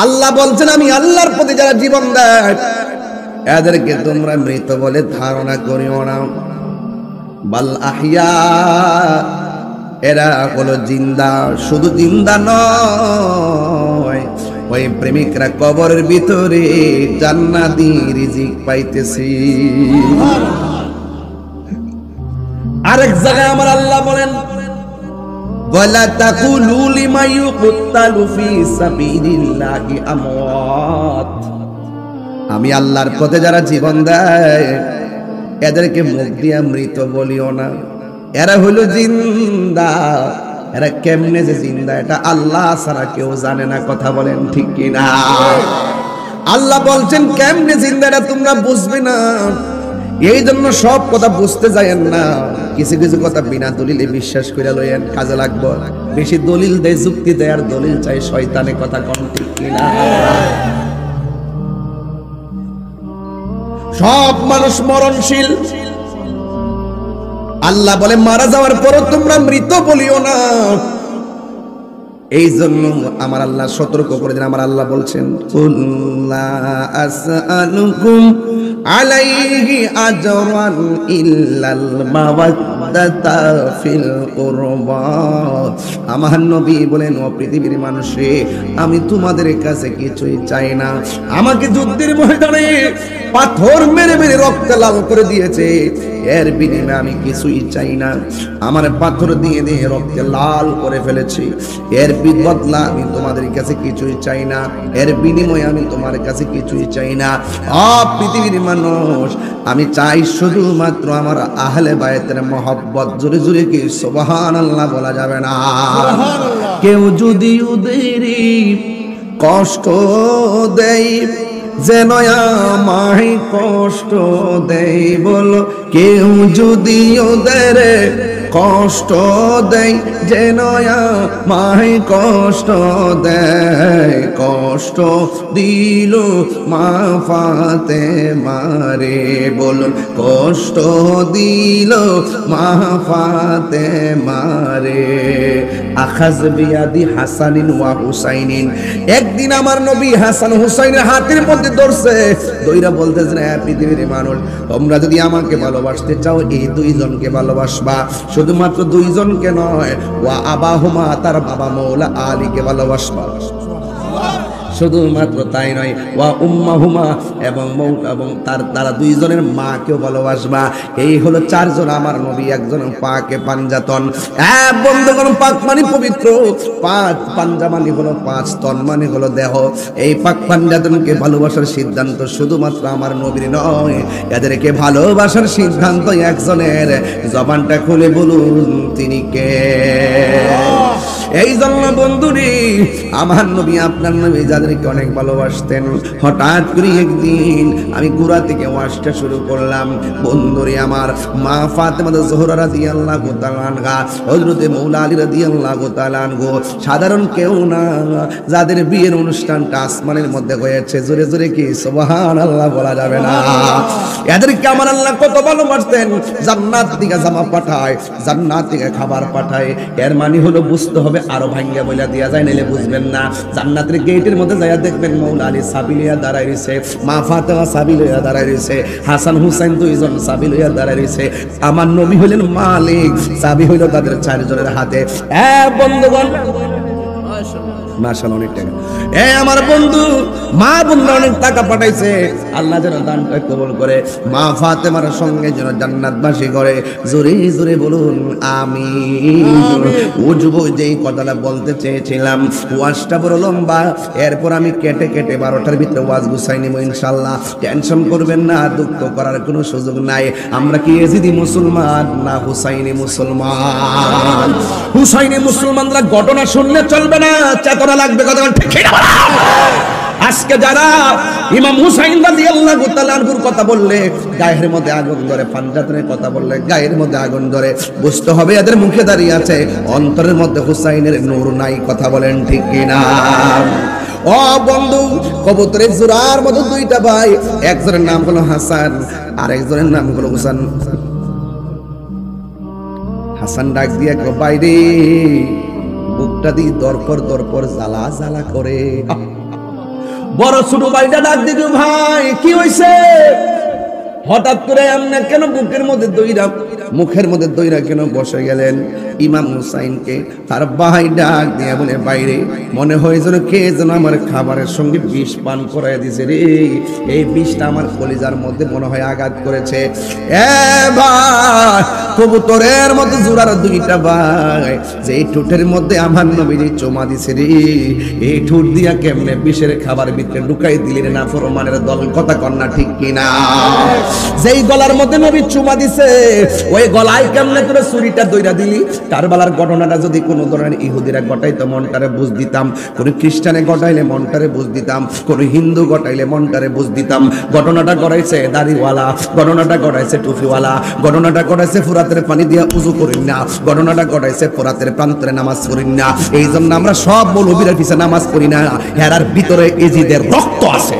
আল্লাহ বলছেন আমি আল্লাহর প্রতি যারা জীবন দেয় এদেরকে তোমরা মৃত বলে ধারণা করিও না, বাল আহিয়া, এরা হলো জিন্দা। শুধু জিন্দা নয়, ওই প্রেমিকরা কবরের ভিতরে জান্নাতি রিজিক পাইতেছে। আরেক জায়গায় আমার আল্লাহ বলেন ওয়ালা তাকুলু লিমা ইউকতালু ফি সাবিলিল্লাহি আমওয়াত, আমি আল্লাহর পথে যারা জীবন দেয় এদেরকে মুখ দিয়া মৃত বলিও না, এরা হলো জিন্দা। এরা কেমনে যে জিন্দা এটা আল্লাহ ছাড়া কেউ জানে না। কথা বলেন ঠিক কিনা? আল্লাহ বলছেন কেমনে জিন্দা এটা তোমরা বুঝবে না, এই জন্য সব কথা বুঝতে যায়েন না। কিছু কিছু কথা বিনা দলিলে বিশ্বাস করে লইয়েন, কাজে লাগবো। বেশি দলিল দেয়, যুক্তি দেয়, আর দলিল চাই শয়তানে। কথা কম ঠিক কিনা? সব মানুষ মরণশীল। আল্লাহ বলে মারা যাওয়ার পরও তোমরা মৃত বলিও না। এই জন্য আমার আল্লাহ সতর্ক করে দেন। আমার আল্লাহ বলছেন কুল্লা আসআলুকুম আলাইহি আজরান ইল্লাল মাওয়াদ্দাতা ফিল কুরবা। আমার নবী বলেন ও পৃথিবীর মানুষে, আমি তোমাদের কাছে কিছুই চাই না। আমাকে যুদ্ধের ময়দানে পাথর মেরে মেরে রক্ত লাল করে দিয়েছে, এর বিনিময়ে আমি কিছুই চাই না। আমার পাথর দিয়ে দিয়ে রক্তে লাল করে ফেলেছি, এর বদলা আমি তোমাদের কাছে কিছুই চাই না। এর বিনিময়ে আমি তোমার কাছে কিছুই চাই না। পৃথিবীর মানুষ, আমি চাই শুধুমাত্র আমার আহলে বায়তের মহব্বত। জোরে জোরে কি সুবহানাল্লাহ বলা যাবে না? কেউ যদি ওদের কষ্ট দেয় যেন আমায় কষ্ট দেয়, বলো কেউ যদি ওদের কষ্ট দেয় যেন আমায় কষ্ট দেয়। কষ্ট দিল মা ফাতেমারে, বলুন কষ্ট দিল মা ফাতেমারে। আখাজ বিয়াদি হাসানিন ওয়া হুসাইনিন, একদিন আমার নবী হাসান হুসাইনের হাতের মধ্যে ধরছে, দইরা বলতেছেন হ্যাঁ পৃথিবীর মানুষ, তোমরা যদি আমাকে ভালোবাসতে চাও এই দুইজনকে ভালোবাসবা। শুধুমাত্র দুইজনকে নয়, ওয়া আবাহুমা, তার বাবা মৌলা আলীকে ভালোবাসবা। শুধুমাত্র তাই নয়, ওয়া উম্মাহুমা, এবং তারা দুইজনের মাকেও ভালোবাসবা। এই হলো চারজন আমার নবী, একজন পাকে পাঞ্জাতন। বন্ধুগণ, পাক মানে পবিত্র, পাক পাঞ্জা মানে হলো পাঁচ, তন মানে হলো দেহ। এই পাক পাঞ্জাতনকে ভালোবাসার সিদ্ধান্ত শুধুমাত্র আমার নবীর নয়, এদেরকে ভালোবাসার সিদ্ধান্ত একজনের। জবানটা খুলে বলুন তিনি কে? এই জন্য বন্ধুরে, আমার নবী আপনার নবী যাদেরকে অনেক ভালোবাসতেন, হঠাৎ করে একদিন আমি গুড়া থেকে ওয়াজটা শুরু করলাম। বন্ধুরে আমার, মা ফাতেমা জোহরা রাদিয়াল্লাহু তাআলা আনহা, হযরত মৌলা আলী রাদিয়াল্লাহু তাআলা আনহু, সাধারণ কেউ না, যাদের বিয়ের অনুষ্ঠানটা আসমানের মধ্যে হয়েছে। জোরে জোরে কি সুবহানাল্লাহ বলা যাবে না? এদেরকে আমার আল্লাহ কত ভালোবাসতেন। জান্নাত থেকে জামা পাঠায়, জান্নাত থেকে খাবার পাঠায়। এর মানে হলো বুঝতে হবে, আরো ভাঙ্গা বইলা দিয়া যায়, নাইলে বুঝবেন না। জান্নাতের গেটের মধ্যে যাইয়া দেখবেন মৌলা আলী সাবি লইয়া দাঁড়ায় রইছে, মা ফাতেমা সাবি লইয়া দাঁড়ায় রইছে, হাসান হুসাইন দুইজন সাবি লইয়া দাঁড়ায় রইছে। আমার নবী হইলেন মালিক, সাবি হইল তাদের চারজনের হাতে। বন্ধুগণ, মাশাআল্লাহ, অনেক টাকা। আমার বন্ধু, মা বন্ধু অনেক টাকা পাঠাইছে। আল্লাহ যেন দানটা কবুল করে, মা ফাতেমার সঙ্গে যেন জান্নাতবাসী করে। জোরে জোরে বলুন আমিন। উজবো যেই কথাটা বলতে চেয়েছিলাম, ওয়াজটা বড় লম্বা, এরপর আমি কেটে কেটে 12টার ভিতরে ওয়াজ গুছাই নিব ইনশাআল্লাহ। টেনশন করবেন না, দুঃখ করার কোনো সুযোগ নাই। আমরা কি এজিদি মুসলমান না হুসাইনি মুসলমান? হুসাইনি মুসলমানরা ঘটনা শুনলে চলবে না, চেতনা লাগবে। কথা ঠিক না? আজকে যারা ইমাম হুসাইন রাদিয়াল্লাহু তাআলা আনহুর কথা বললে গায়ের মধ্যে আগুন ধরে, পাঞ্জাতনের কথা বললে গায়ের মধ্যে আগুন ধরে, বুঝতে হবে এদের মুখে দাঁড়িয়ে আছে, অন্তরের মধ্যে হুসাইনের নূর নাই। কথা বলেন ঠিক কিনা? ও বন্ধু, কবুতরের জোড়ার মতো দুইটা ভাই, একজনের নাম হলো হাসান আর একজনের নাম হলো হুসান। হাসান ডাক দিয়ে বাইরে বুকটা দিয়ে দরপর দরপর জ্বালা জ্বালা করে। বড় ছোট ভাইটা ডাক দিল, ভাই কি হইছে? হঠাৎ করে এমনি কেন বুকের মধ্যে দইরা, মুখের মধ্যে দইরা কেন বসে গেলেন? ইমাম হুসাইনকে তার ভাই ডাক দিয়ে বলে, বাইরে মনে হয় যেন কে যেন আমার খাবারের সঙ্গে বিষ পান করাই দিছে রে, এই বিষটা আমার কলিজার মধ্যে মনে হয় আঘাত করেছে। এ ভাই, কবুতরের মতো জোড়ার দুইটা ভাই, যে এই ঠোঁটের মধ্যে আমার নবীজি চুমা দিছে রে, এই ঠোঁট দিয়া কেমনে বিষের খাবার ভিতরে ঢুকাই দিলেন না ফরমানের দল, কথা কন্যা ঠিক কিনা? যেই গলার মধ্যে নবী চুমা দিছে, ওই গলায় কেমনে করে ছুরিটা দইরা দিলি? কারবালার ঘটনাটা যদি কোন ধরনের ইহুদিরা ঘটাইতো মনটারে বুঝ দিতাম, কোন খ্রিস্টানে ঘটাইলে মনটারে বুঝ দিতাম, কোন হিন্দু ঘটাইলে মনটারে বুঝ দিতাম। ঘটনাটা ঘটাইছে দাড়িওয়ালা, ঘটনাটা ঘটাইছে টুপিওয়ালা, ঘটনাটা ঘটাইছে ফুরাতের পানি দিয়া উযু করিন না, ঘটনাটা ঘটাইছে ফুরাতের প্রান্তরে নামাজ পড়িন না। এই জন্য আমরা সব মৌলবীরা পিছে নামাজ পড়ি না, হেরার ভিতরে এজিদের রক্ত আছে।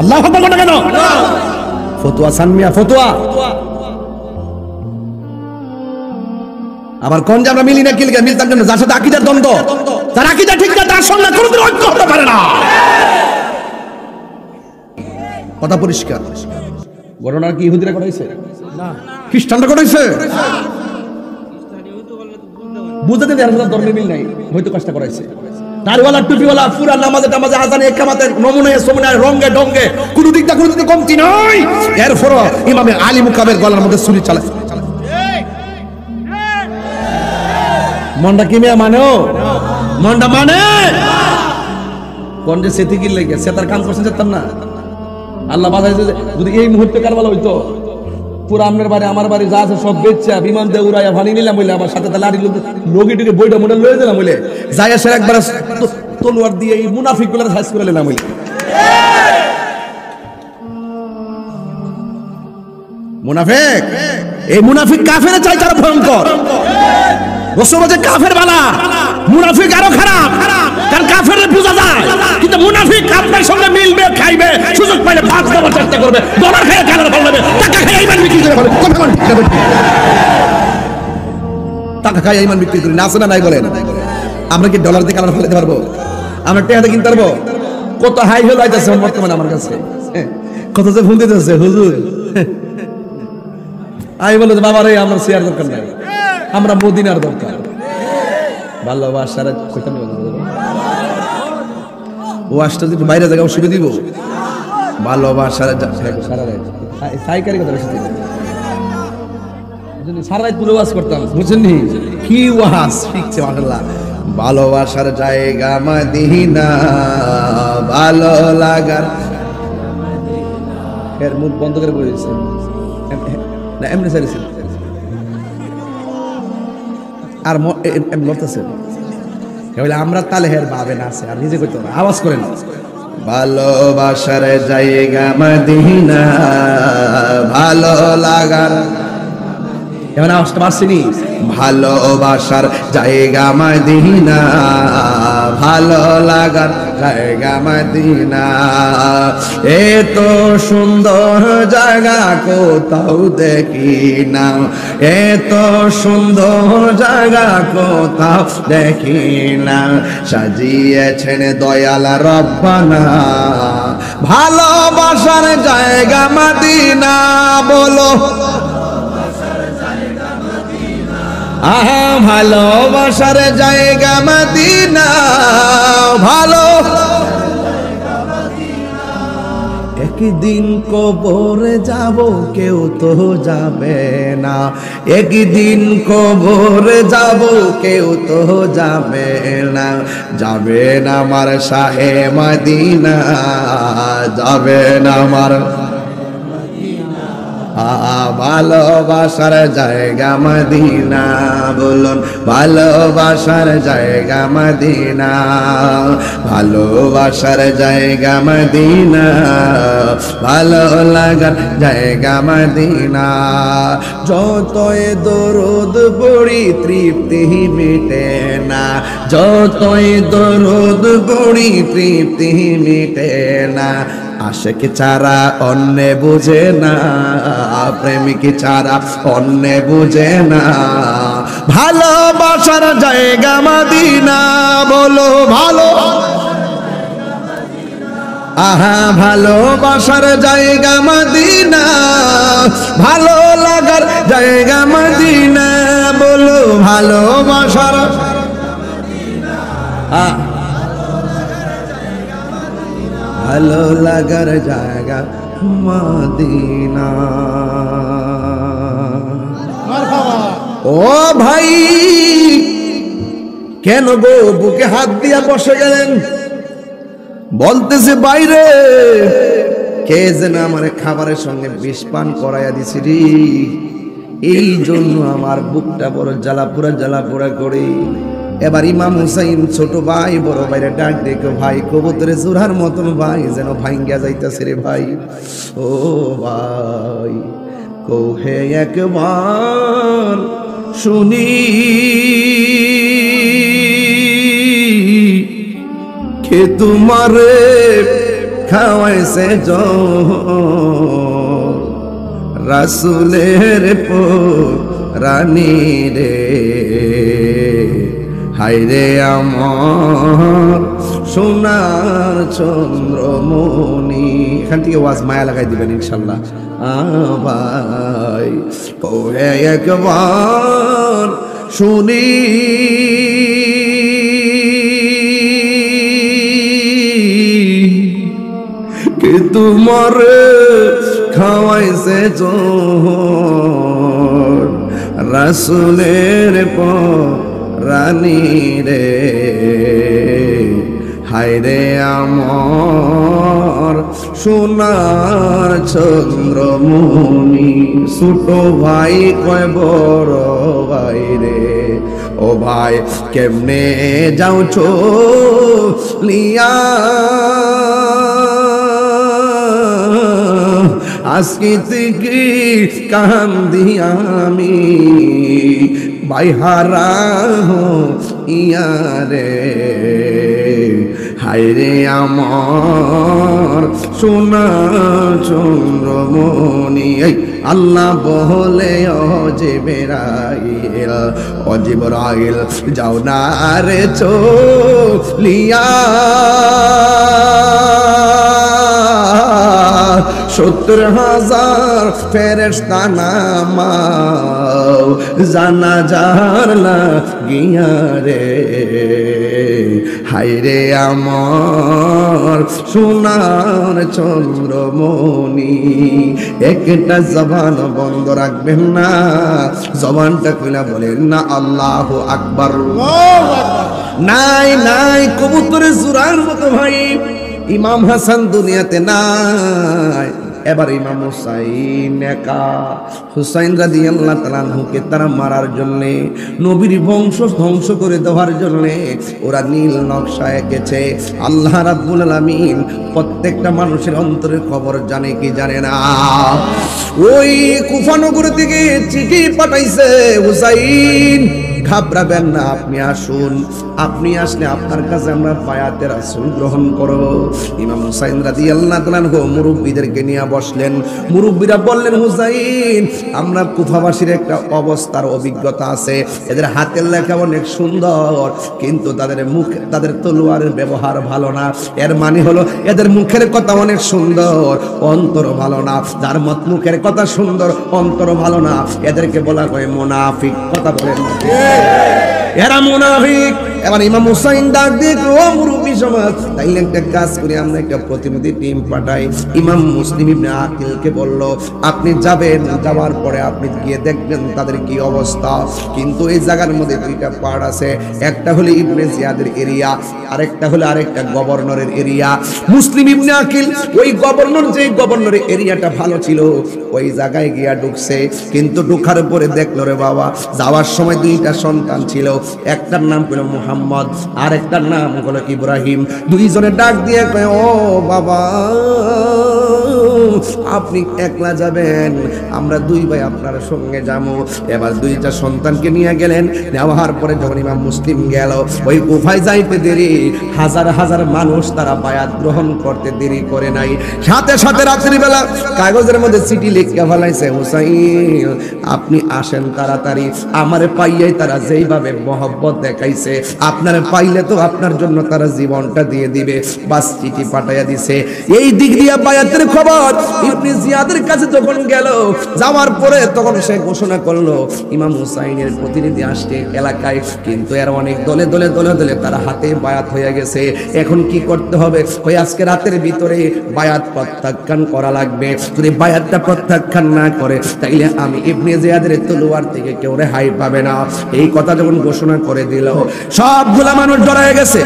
আল্লাহু আকবার বলো কেন? ফতোয়া সানমিয়া ফতোয়া। আবার কোন যে আমরা মিলি না কিলকে মিলতাম কেন? যার সাথে আকীদার দ্বন্দ্ব, তার আকীদা ঠিক না, তার সঙ্গে কোনোদিন ঐক্য হতে পারে না। কথা পরিষ্কার। ঘটনা কি ইহুদিরা করাইছে? না, খ্রিস্টানরা করাইছে। বুঝতে দেন এর ধর্মে মিল নাই, হয়তো কাজটা করাইছে। দাড়িওয়ালা টুপিওয়ালা পুরা নামাজে টামাজে আজানে একামাতে নমুনায় সমুনায় রঙে ডঙ্গে কোনো দিকটা কমতি নয়। এরপর ইমামে আলী মুকাবের গলার মধ্যে ছুরি চালায়। মনটা কি মেয়ে মানেও? মনটা মানে কোন যে সেতি কি লেগে সে তার কাম করছেন যেতাম না। আল্লাহ বাঁচাইছে, যদি এই মুহূর্তে কারবালা হইতো, পুরো আপনার বাড়ি আমার বাড়ি যা আছে সব বেচছে বিমান দিয়ে উড়াইয়া ভানি নিলাম বলে, আমার সাথে লাড়ি লগি টুকে বইটা মোটা লয়ে দিলাম বলে, যাই আসে একবার তলোয়ার দিয়ে এই মুনাফিক গুলার সাইজ করে নিলাম বলে। মুনাফিক, এই মুনাফিক কাফের চাই তারা ভয়ঙ্কর। রসুল বলেছে কাফের বালা, মুনাফিক আরো খারাপ। কারণ কাফেরকে বোঝা যায়, কিন্তু মুনাফিক আপনার সঙ্গে মিলবে, খাইবে, সুযোগ পাইলে ভাত দেওয়ার চেষ্টা করবে, ডলার খেয়ে কালার ফেলবে, টাকা খেয়ে ইমান বিক্রি করে ফেলবে। টাকা খাই ইমান বিক্রি করি না, আছে না নাই বলেন? আমরা কি ডলার দিয়ে কালার ফেলতে পারবো? আমরা টাকাতে কিনতে পারবো? কত হাই হয়ে যাইতেছে বর্তমানে আমার কাছে, কত যে ফোন দিতেছে, হুজুর আমি বলে বাবা রে আমার শেয়ার দরকার নাই, আমরা মদিনার দরকার। ভালোবাসার ও আসতে যদি বাইরে জায়গায় শুরু দিব, ভালোবাসার সাইকারি কথা বেশি সারা রাত পুরো ওয়াজ করতাম, বুঝছেন নি? কি ওয়াজ শিখছে মাশাআল্লাহ। ভালোবাসার জায়গা মদিনা, ভালো লাগার, এর মুখ বন্ধ করে বলেছে না, এমনি সারিছে আর লড়তেছে বলে আমরা তালে হের ভাবে না আছে, আর নিজে করতে আওয়াজ করেন। ভালোবাসার জায়গা মদিনা, ভালো লাগার, এমন আওয়াজটা পাচ্ছিনি? ভালোবাসার জায়গা মদিনা, ভালো লাগার জায়গা মদিনা, এত সুন্দর জায়গা কোথাও দেখি না, এত সুন্দর জায়গা কোথাও দেখি না, সাজিয়েছেন দয়াল রব্বানা, ভালোবাসার জায়গা মদিনা। বলো আহা, ভালোবাসার জায়গা মদিনা, ভালো। একদিন কবরে যাব, কেউ তো যাবে না, একদিন কবরে যাব, কেউ তো যাবে না, যাবে না আমার শাহে মদিনা, যাবে না আমার ভালোবাসার জায়গা মদিনা। বলুন ভালোবাসার জায়গা মদিনা, ভালোবাসার জায়গা মদিনা, ভালো লাগার জায়গা মদিনা। যতই দরুদ পড়ি তৃপ্তি মিটে না, যতই দরুদ পড়ি তৃপ্তি মিটে না, আশেক ছাড়া অন্যে বুঝে না, প্রেমিক ছাড়া অন্যে বুঝে না। ভালোবাসার জায়গা মদিনা, বলো ভালো, আহা ভালোবাসার জায়গা মদিনা, ভালো লাগার জায়গা মদিনা, বলো ভালোবাসার, ভালো লাগার জায়গা মদিনা। ও ভাই কেন গো বুকে হাত দিয়া বসে গেলেন? বলতেছে বাইরে কে যেন আমার খাবারের সঙ্গে বিষ পান করাইয়া দিছে রে, এই জন্য আমার বুকটা বড় জ্বালাপোড়া করে। এবার ইমাম হুসাইন ছোট ভাই বড় ভাইরে ডাক দেখো, ভাই কবুতরে জোড়ার মতন ভাই যেন ভাঙ্গিয়া যাইতেছে রে ভাই। ও ভাই কোহে একবার শুনি কে তোমারে খাওয়াইছে রাসূলের রানী রে, হায়রে আমার সোনার চন্দ্রমণি। এখান থেকে ওয়াজ মায়া লাগাই দিবেন ইনশাল্লাহ। ভাই কোহে একবার শুনি কে তোমারে খাওয়াইছে রাসূলের রানী রে, হায়রে আমার সোনার চন্দ্রমণি। ছোট ভাই কয় বড় ভাই রে, ও ভাই কেমনে যাও চলিয়া আজকে থেকে কান্দি আমি বাইহারা ইয়ারে, হায়রে আমার সোনা চন্দ্রমণি। আল্লাহ বলে অজিবরাইল যাও না রে চলিয়া 70,000 ফেরেশতা নামাও জানাজার লাগিয়া রে, হায়রে আমার সোনার চন্দ্রমণি। একটা জবান বন্ধ রাখবেন না, জবানটা খুলে বলেন না আল্লাহু আকবার। নাই নাই কবুতরের জোড়ার মতো ভাই ইমাম হাসান দুনিয়াতে নাই। এবার ইমাম হুসাইন একা, হুসাইন রাদিয়াল্লাহু তাআলা আনহুকে তারা মারার জন্য, নবীর বংশ ধ্বংস করে দেওয়ার জন্য ওরা নীল নকশা এঁকেছে। আল্লাহ রাব্বুল আলামিন প্রত্যেকটা মানুষের অন্তরের খবর জানে কি জানে না। ওই কুফা নগর থেকে চিঠি পাঠাইছে, হুসাইন ঘাবড়াবেন না, আপনি আসুন, আপনি আসলে আপনার কাছে আমরা বায়াতে রাসূল গ্রহণ করব। ইমাম হুসাইন রাদিয়াল্লাহু তাআলা মুরব্বীদেরকে নিয়ে বসলেন। মুরব্বীরা বললেন, হুসাইন আমরা কুফাবাসীর একটা অবস্থার অভিজ্ঞতা আছে, এদের হাতের লেখা অনেক সুন্দর, কিন্তু তাদের মুখ, তাদের তলোয়ারের ব্যবহার ভালো না। এর মানে হলো এদের মুখের কথা অনেক সুন্দর, অন্তর ভালো না। যার মত মুখের কথা সুন্দর, অন্তর ভালো না, এদেরকে বলা হয় মুনাফিক। কথা বলেন এরা মুনাফিক। এবার ইমাম হুসাইন ডাক দিয়ে, ও মুরব্বী সমাজ, তাইলে একটা কাজ করি, আমরা একটা প্রতিনিধি টিম পাঠাই। ইমাম মুসলিম ইবনে আকিলকে বলল, আপনি যাবেন, যাওয়ার পরে আপনি গিয়ে দেখবেন তাদের কি অবস্থা। কিন্তু এই জায়গার মধ্যে দুইটা পার্ট আছে, একটা হলো ইবনে জিয়াদের এরিয়া, আরেকটা হলো আরেকটা গভর্নরের এরিয়া। মুসলিম ইবনে আকিল ওই গভর্নর, যে গভর্নরের এরিয়াটা ভালো ছিল, ওই জায়গায় গিয়া ঢুকছে। কিন্তু ঢুকার পরে দেখলো রে বাবা, যাওয়ার সময় দুইটা সন্তান ছিল, একটার নাম হলো মুহাম্মদ আর একটার নাম হলো ইব্রাহিম। দুইজনে ডাক দিয়ে কয়, ও বাবা আপনি একলা যাবেন, আমরা দুই ভাই আপনার সঙ্গে যাবো। এবার দুইটা সন্তানকে নিয়ে গেলেন। নেওয়ার পরে যখন ইমাম মুসলিম গেল, ওই কুফায় যাইতে দেরি, হাজার হাজার মানুষ তারা বায়াত গ্রহণ করতে দেরি করে নাই। সাথে সাথে রাত্রিবেলা কাগজের মধ্যে চিঠি লিখে ফেলাইছে, হুসাইন আপনি আসেন তাড়াতাড়ি। আমারে পাইয়াই তারা যেইভাবে মহব্বত দেখাইছে, আপনারে পাইলে তো আপনার জন্য তারা জীবনটা দিয়ে দিবে। বাস চিঠি পাঠাইয়া দিছে। এই দিক দিয়া বায়াতের খবর ইবনে জিয়াদের কাছে যখন গেল, যাওয়ার পরে তখন সে ঘোষণা করলো ইমাম হুসাইনের প্রতিনিধি আসছে এলাকায়, কিন্তু এর অনেক দলে দলে দলে দলে তারা হাতে বায়াত হয়ে গেছে। এখন কি করতে হবে? ওই আজকে রাতের ভিতরে বায়াত প্রত্যাখ্যান করা লাগবে। যদি বায়াতটা প্রত্যাখ্যান না করে তাইলে আমি ইবনে জিয়াদের তলোয়ার থেকে কেউ রেহাই পাবে না। এই কথা যখন ঘোষণা করে দিল, সবগুলা মানুষ ডরায় গেছে।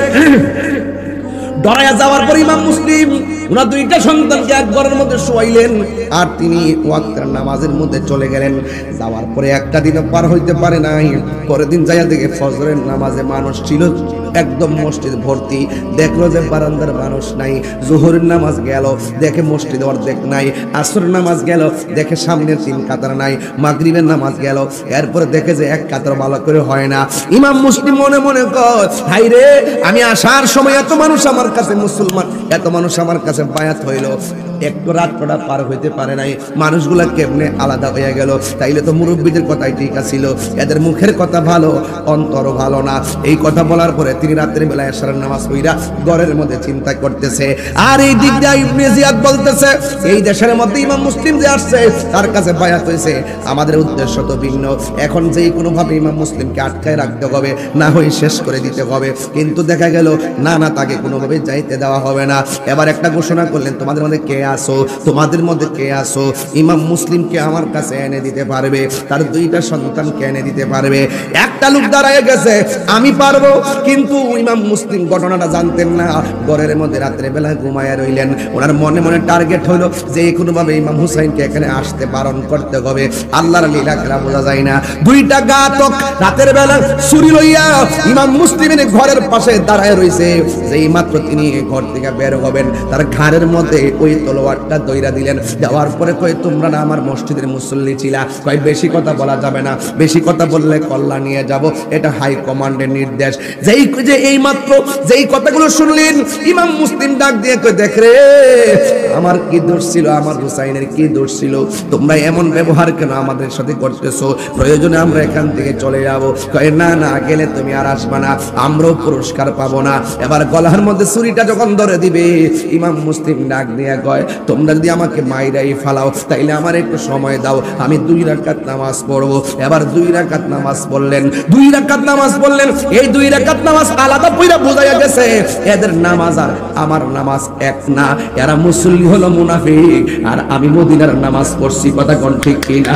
ডরায়া যাওয়ার পর ইমাম মুসলিম ওনার দুইটা সন্তানকে এক ঘরের মধ্যে শোয়াইলেন, আর তিনি ওয়াক্তের নামাজের মধ্যে চলে গেলেন। যাওয়ার পরে একটা দিনও পার হইতে পারে নাই। পরের দিন যাইয়া দেখে ফজরের নামাজে মানুষ ছিল একদম মসজিদ ভর্তি। দেখলো যে বারান্দার মানুষ নাই। জোহরের নামাজ গেল, দেখে মসজিদ অর্ধেক নাই। আসরের নামাজ গেল, দেখে সামনের 3 কাতার নাই। মাগরিবের নামাজ গেল, এরপরে দেখে যে 1 কাতার ভালো করে হয় না। ইমাম মুসলিম মনে মনে কয়, হাই রে, আমি আসার সময় এত মানুষ আমার কাছে মুসলমান, এত মানুষ আমার কাছে বায়াত হইল, একটু রাতটা পার হইতে পারে নাই, মানুষগুলা কেমনে আলাদা হয়ে গেল? তাইলে তো মুরব্বীদের কথাই ঠিক আছিল, এদের মুখের কথা ভালো, অন্তর ভালো না। এই কথা বলার পরে তিনি রাতের বেলা এশারের নামাজ পড়া ঘরের মধ্যে চিন্তা করতেছে। আর এই দিক দিয়ে ইবনে জিয়াদ বলতেছে, এই দেশের মধ্যে ইমাম মুসলিম যে আসছে তার কাছে বায়াত হয়েছে, আমাদের উদ্দেশ্য তো ভিন্ন। এখন যেই কোনো ভাবে ইমাম মুসলিমকে আটকায় রাখতে হবে, না হয়ে শেষ করে দিতে হবে। কিন্তু দেখা গেল না, তাকে কোনোভাবে যাইতে দেওয়া হবে না। এবার একটা ঘোষণা করলেন, তোমাদের মধ্যে কে আসো, তোমাদের মধ্যে কে আসো ইমাম মুসলিমকে আমার কাছে এনে দিতে পারবে, তার দুইটা সন্তানকে এনে দিতে পারবে। একটা লোক দাঁড়ায় গেছে, আমি পারবো। কিন্তু ইমাম মুসলিম ঘটনাটা জানতেন না। ঘরের মধ্যে রাত্রে বেলা ঘুমায়া রইলেন। ওনার মনে মনে টার্গেট হলো যে কোনোভাবে ইমাম হুসাইনকে এখানে আসতে বারণ করতে হবে। আল্লাহর লীলা খেলা বোঝা যায় না। দুইটা ঘাতক রাতের বেলা ছুরি লইয়া ইমাম মুসলিমের ঘরের পাশে দাঁড়ায় রইছে। যেই মাত্র তিনি ঘর থেকে বের হবেন, তার ঘাড়ের মধ্যে ওই তলোয়ারটা দইরা দিলেন। দেওয়ার পরে কয়, তোমরা না আমার মসজিদের মুসল্লি ছিলা, কয় বেশি কথা বলা যাবে না, বেশি কথা বললে কল্লা নিয়ে যাব, এটা হাই কমান্ডের নির্দেশ। যেই যে এই মাত্র যেই কথাগুলো শুনলেন, ইমাম মুসলিম ডাক দিয়ে কয়, দেখ রে, আমার কি দোষ ছিল, আমার হুসাইনের কি দোষ ছিল? তোমরা এমন ব্যবহার কেন আমাদের সাথে করতেছো? প্রয়োজনে আমরা এখান থেকে চলে যাব। কয় না, গেলে তুমি আর আসবা না, আমরাও পুরস্কার পাবো না। এবার গলার মধ্যে ছুরিটা যখন ধরে দিবে, ইমাম মুসলিম ডাক দিয়ে কয়, তোমরা যদি আমাকে মাইরাই ফালাও তাইলে আমার একটু সময় দাও, আমি 2 রাকাত নামাজ পড়বো। এবার 2 রাকাত নামাজ পড়লেন, 2 রাকাত নামাজ পড়লেন। এই 2 রাকাত নামাজ আলাদা পয়রা বোঝাইয়া গেছে এদের নামাজ আর আমার নামাজ এক না। এরা মুসল্লি হলো মুনাফিক, আর আমি মদিনার নামাজ পড়ছি। কথা কোন ঠিক কিনা?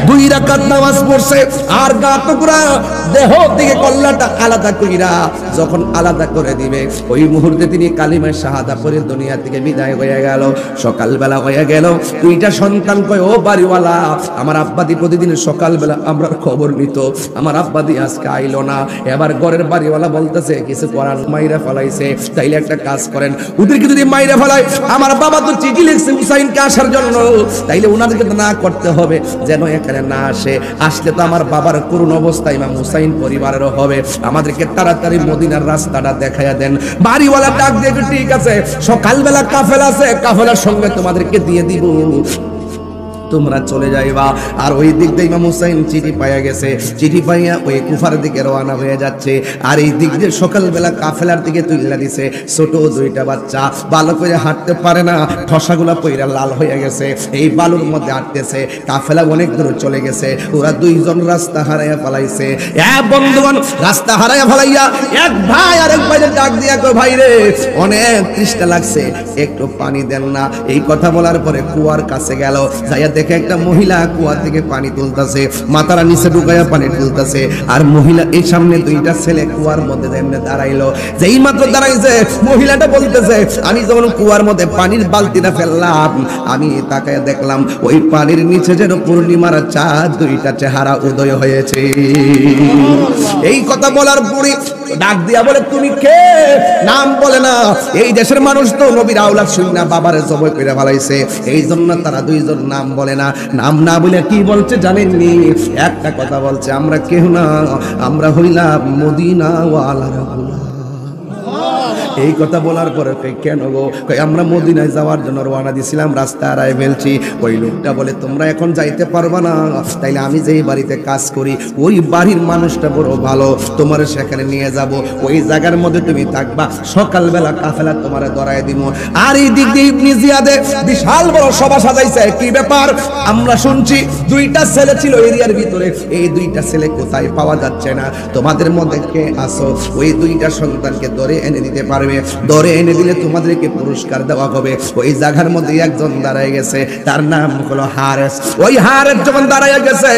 2 রাকাত নামাজ পড়ছে, আর ঘাতকরা দেহ থেকে কল্লাটা আলাদা কইরা যখন আলাদা করে দিবে, ওই মুহূর্তে তিনি কালিমা শাহাদা পড়ে দুনিয়া থেকে বিদায় হয়ে গেল। সকালবেলা হয়ে গেল, 2টা সন্তান কয়, ও বাড়িওয়ালা, আমার আব্বাদি প্রতিদিন সকালবেলা আমরা খবর নিত, আমার আব্বাদি আজকে আইলো না। এবার ঘরের বাড়িওয়ালা বলতেছে, কিছু করার মাইরা ফেলাইছে, তাইলে একটা কাজ করেন, ওদেরকে যদি মাইরা ফেলায়, আমার বাবা তো চিঠি লিখছে হুসাইনকে আসার জন্য, তাইলে ওনাদেরকে তো না করতে হবে, যেন এখানে না আসে। আসলে তো আমার বাবার করুণ অবস্থা ইমাম হুসাইন পরিবারেরও হবে। আমাদেরকে তাড়াতাড়ি মদিনার রাস্তাটা দেখাইয়া দেন। বাড়িওয়ালা ডাক দিয়ে, ঠিক আছে, সকালবেলা কাফেলা আছে, কাফেলার সঙ্গে তোমাদেরকে দিয়ে দিব, তোমরা চলে যাইবা। আর ওই দিক দিয়ে ইমাম হুসাইন চিঠি পাইয়া গেছে, চিঠি পাইয়া ওই কুফার দিকে রওনা হয়ে যাচ্ছে। আর এই দিক দিয়ে সকালবেলা কাফেলার দিকে তুইলা দিছে ছোট 2টা বাচ্চা, ভালো করে হাঁটতে পারে না, ঠসাগুলা পইরা লাল হয়ে গেছে, এই বালুর মধ্যে হাঁটতেছে। কাফেলা অনেক দূর চলে গেছে, ওরা 2 জন রাস্তা হারাইয়া ফেলাইছে। বন্ধুগণ, রাস্তা হারাইয়া ফেলাইয়া এক ভাই আরেক ভাইয়ের ডাক দিয়া কয়, ভাই রে, অনেক তৃষ্ণা লাগছে, একটু পানি দেন না। এই কথা বলার পরে কুয়ার কাছে গেল, যাইয়া দেখে একটা মহিলা কুয়া থেকে পানি তুলতেছে, মাথার নিচে ঢুকাইয়া পানি তুলতেছে। আর মহিলা এই সামনে 2টা ছেলে কুয়ার মধ্যে এমনি দাঁড়াইলো। যেই মাত্র দাঁড়াইছে, মহিলাটা বলতেছে, আমি যখন কুয়ার মধ্যে পানির বালতিটা ফেললাম, আমি তাকায় দেখলাম ওই পানির নিচে যেন পূর্ণিমার চাঁদ 2টা চেহারা উদয় হয়েছে। এই কথা বলার পরে ডাক দিয়া বলে তুমি কে? নাম বলে না। এই দেশের মানুষ তো নবীর আওলাদ শুনে বাবারে জবাই করে ফেলাইছে, এই জন্য তারা দুইজন নাম বলে না। নাম না বলে কি বলছে জানেননি? একটা কথা বলছে, আমরা কেউ না, আমরা হইলাম মদিনা ওয়ালারা। এই কথা বলার পরে কেন গো? আমরা মদিনায় যাওয়ার জন্য রওনা দিছিলাম, রাস্তা হারায় ফেলছি। ওই লোকটা বলে তোমরা এখন যাইতে পারবা না, তাইলে আমি যেই বাড়িতে কাজ করি ওই বাড়ির মানুষটা বড় ভালো, তোমার সেখানে নিয়ে যাব, ওই জায়গার মধ্যে তুমি থাকবা, সকালবেলা কাফেলা তোমার ধরায় দিব। আর এই দিক দিয়ে ইবনে জিয়াদে বিশাল বড় সভা সাজাইছে। কি ব্যাপার? আমরা শুনছি দুইটা ছেলে ছিল এরিয়ার ভিতরে, এই দুইটা ছেলে কোথায় পাওয়া যাচ্ছে না, তোমাদের মধ্যে কে আসো ওই দুইটা সন্তানকে ধরে এনে দিতে পারবে, ধরে এনে দিলে তোমাদেরকে পুরস্কার দেওয়া হবে। ওই জায়গার মধ্যে একজন দাঁড়ায় গেছে, তার নাম হলো হারেস। ওই হারেস যখন দাঁড়ায় গেছে,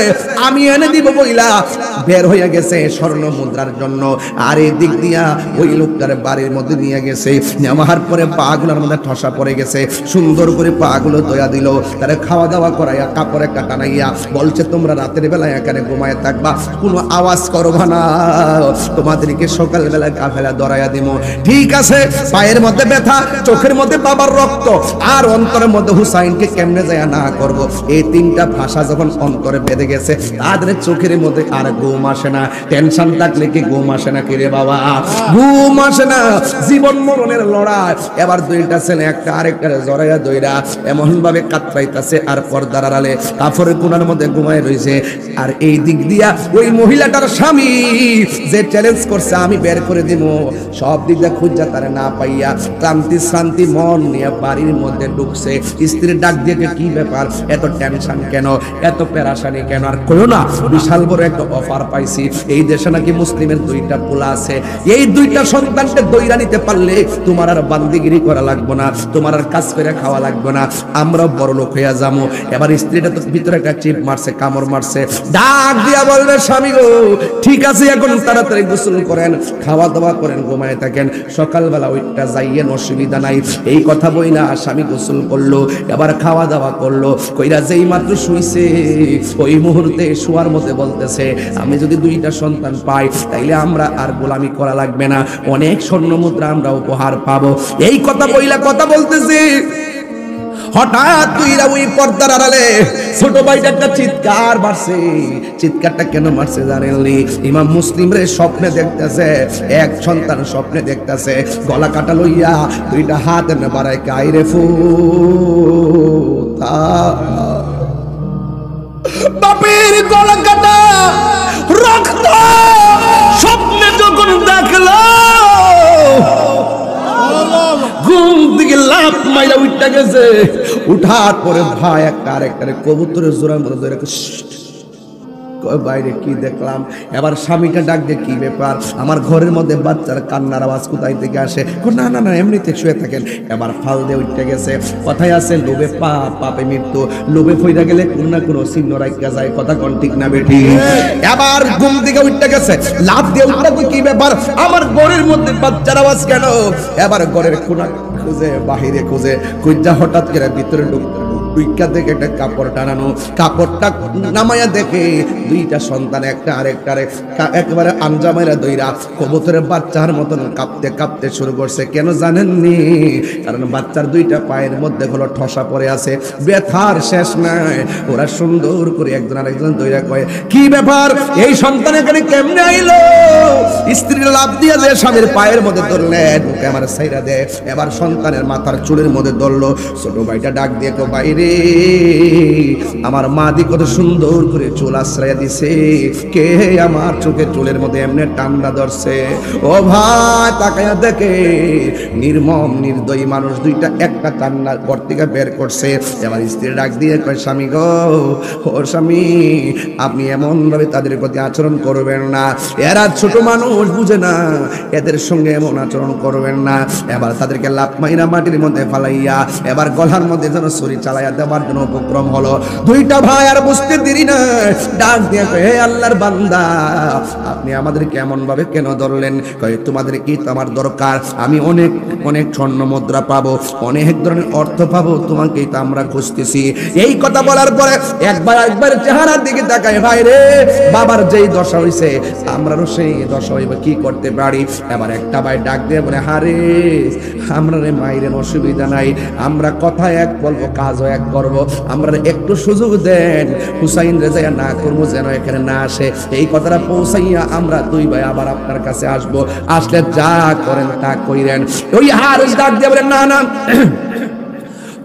আমি এনে দিব বইলা বের হয়ে গেছে স্বর্ণ মুদ্রার জন্য। আর এই দিক দিয়া ওই লোকটার বাড়ির মধ্যে নিয়ে গেছে, নেওয়ার পরে পাগুলোর মধ্যে ঠসা পড়ে গেছে, সুন্দর করে পাগুলো দয়া দিল, তারা খাওয়া দাওয়া করাইয়া কাপড়ে কাটানাইয়া বলছে তোমরা রাতের বেলায় এখানে ঘুমায় থাকবা, কোনো আওয়াজ করবা না, তোমাদেরকে সকালবেলা কাফেলা ধরাইয়া দিব। ঠিক আছে, পায়ের মধ্যে ব্যথা, চোখের মধ্যে বাবার রক্ত, আর অন্তরের মধ্যে হুসাইনকে কেমনে যায় না করব, এই তিনটা ভাষা যখন অন্তরে বেঁধে গেছে, তাদের চোখের মধ্যে আর ঘুম আসে না। টেনশন থাকলে কি ঘুম আসে না? কিরে বাবা, ঘুম আসে না। জীবন মরণের লড়াই। এবার দুইটা ছেলে একটা আরেকটারে জড়াইয়া দইরা এমন ভাবে কাতরাইতাছে, আর পর্দার আড়ালে কাফরের কোণার মধ্যে ঘুমায় রইছে। আর এই দিক দিয়া ওই মহিলাটার স্বামী যে চ্যালেঞ্জ করছে আমি বের করে দিব, সব দিক দিয়ে খুঁজা তারে না পাইয়া ক্লান্তি শ্রান্তি মন নিয়ে বাড়ির মধ্যে ঢুকছে। স্ত্রীর ডাক দিয়ে কি ব্যাপার, এত টেনশন কেন, এত পেরাশানি কেন? আর কইও না, বিশাল বড় একটা অফার পাইছি, এই দেশে নাকি মুসলিমের দুইটা পোলা আছে, এই দুইটা সন্তানকে দইরা নিতে পারলে তোমার আর বান্দিগিরি করা লাগবে না, তোমার আর কাজ করে খাওয়া লাগবে না, আমরা বড় লোক হইয়া যাবো। এবার স্ত্রীটা তো ভিতরে একটা চিপ মারছে, কামড় মারছে, ডাক দিয়া বলবে স্বামী গো ঠিক আছে এখন তাড়াতাড়ি গোসল করেন, খাওয়া দাওয়া করেন, ঘুমায় থাকেন, সকালবেলা ওইটা যাইয়েন, অসুবিধা নাই। এই কথা বই না, স্বামী গোসল করলো, এবার খাওয়া দাওয়া করলো, কইরা যেই মাত্র শুইছে ওই মুহূর্তে শোয়ার মধ্যে বলতেছে আমি যদি দুইটা সন্তান পাই তাইলে আমরা আর গোলামি করা লাগবে না, অনেক স্বর্ণ মুদ্রা আমরা উপহার পাবো। এই কথা বইলা কথা বলতেছে, হঠাৎ তুইরা ওই পর্দার আড়ালে ছোট ভাইটা একটা চিৎকার মারছে। চিৎকারটা কেন মারছে জানেননি? ইমাম মুসলিম রে স্বপ্নে দেখতেছে, এক সন্তান স্বপ্নে দেখতেছে, গলা কাটা লইয়া দুইটা হাত এনে বাড়ায় কাইরে ফুতা, বাপের গলা কাটা রক্ত স্বপ্নে যখন দেখলো, ঘুম থেকে লাফ মাইরা উঠা গেছে। উঠার পরে ভাই একটা আরেকটারে কবুতরের জোড়ার মতো ধরে বাইরে কি দেখলাম। এবার স্বামীটা ডাক দিয়ে কি ব্যাপার, আমার ঘরের মধ্যে বাচ্চার কান্নার আওয়াজ কোথায় থেকে আসে? না না না এমনিতে শুয়ে থাকেন। এবার ফাল দিয়ে উঠতে গেছে। কথায় আছে লোভে পাপ, পাপে মৃত্যু, লোভে ফইরা গেলে কোন না কোনো চিহ্ন রাখা যায়, কথা কোন ঠিক না বেঠি? এবার ঘুম থেকে উঠতে গেছে, লাফ দিয়ে উঠতে কি ব্যাপার, আমার ঘরের মধ্যে বাচ্চার আওয়াজ কেন? এবার ঘরের কোনা খুঁজে বাহিরে খুঁজে খুঁজা হঠাৎ করে ভিতরে দুইটা থেকে একটা কাপড় টানানো, কাপড়টা নামাইয়া দেখে দুইটা সন্তান একটা আরেকটারে একেবারে আঞ্জামাইরা দইরা কবুতরের বাচ্চার মতন কাঁপতে কাঁপতে শুরু করছে। কেন জানেননি? কারণ বাচ্চার দুইটা পায়ের মধ্যে হলো ঠসা পড়ে আছে, ব্যথার শেষ নাই। ওরা সুন্দর করে একজন আরেকজন দইরা কয় কি ব্যাপার, এই সন্তান এখানে কেমনে আইলো? স্ত্রীর লাভ দিয়া যে স্বামীর পায়ের মধ্যে ধরলেন, ওকে আমার সাইরা দেয়। এবার সন্তানের মাথার চুলের মধ্যে ধরলো। ছোট ভাইটা ডাক দিয়ে তো বাইরে আমার মা দি কত সুন্দর করে চুল আশ্রয় দিছে, কে আমার চোখের চুলের মধ্যে এমনি টান্ডা ধরছে? ও ভাই তাকায়া দেখে নির্মম নির্দয়ী মানুষ দুইটা একটা টান্ডা ঘর থেকে বের করছে। এবার স্ত্রী ডাক দিয়ে কয় স্বামী গো, ও স্বামী আপনি এমন ভাবে তাদের প্রতি আচরণ করবেন না, এরা ছোট মানুষ বুঝে না, এদের সঙ্গে এমন আচরণ করবেন না। এবার তাদেরকে লাফ মাইরা মাটির মধ্যে ফালাইয়া এবার গলার মধ্যে যেন ছুরি চালাইয়া চালায়া দেওয়ার জন্য উপক্রম হলো। দুইটা ভাই আর বুঝতে দেরি না, ডাক দিয়ে কয়, হে আল্লাহর বান্দা, আপনি আমাদের কেমন ভাবে কেন ধরলেন? কয়, তোমাদের কি তো আমার দরকার? আমি অনেক অনেক স্বর্ণ মুদ্রা পাবো, অনেক ধরনের অর্থ পাবো, তোমাকেই তো আমরা খুঁজতেছি। এই কথা বলার পরে একবার চেহারার দিকে তাকায়, ভাই রে, বাবার যেই দশা হইছে আমরারও সেই দশা হইবে, কি করতে পারি? এবার একটা ভাই ডাক দিয়ে বলে, হারে আমরা রে মায়ের অসুবিধা নাই, আমরা কথা এক বলবো, কাজও এক করবো, আমরা একটু সুযোগ দেন, হুসাইন রেজা না করবো যেন এখানে না আসে। এই কথাটা পৌঁছাইয়া আমরা দুই ভাই আবার আপনার কাছে আসবো, আসলে যা করেন তা কইরেন। ওই হারেস ডাক দিয়ে বলে, না না,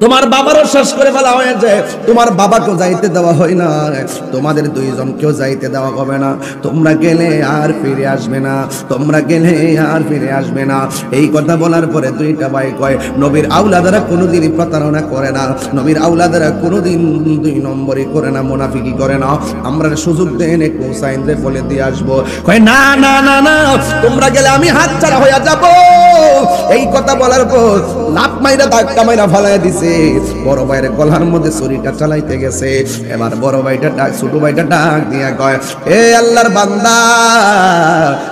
তোমার বাবারও শেষ করে ফেলা হয়েছে, তোমার বাবাকেও যাইতে দেওয়া হয় না, তোমাদের দুইজনকেও যাইতে দেওয়া হবে না, তোমরা গেলে আর ফিরে আসবে না, তোমরা গেলে আর ফিরে আসবে না। এই কথা বলার পরে দুইটা ভাই কয়, নবীর আওলাদারা কোনোদিনই প্রতারণা করে না, নবীর আওলাদারা কোনোদিন দুই নম্বরই করে না, মুনাফিকি করে না, আমরা সুযোগ দেন একটু হুসাইনরে বলে দিয়ে আসবো। কয়, না না না না, তোমরা গেলে আমি হাতছাড়া হইয়া যাব। এই কথা বলার পর লাফ মাইরা ধাক্কা মাইরা ফালাইয়া দিছে। বড় ভাইয়ের গলার মধ্যে ছুরিটা চালাইতে গেছে। এবার বড় ভাইটা ডাক, ছোট ভাইটা ডাক দিয়া কয়, এ আল্লাহর বান্দা,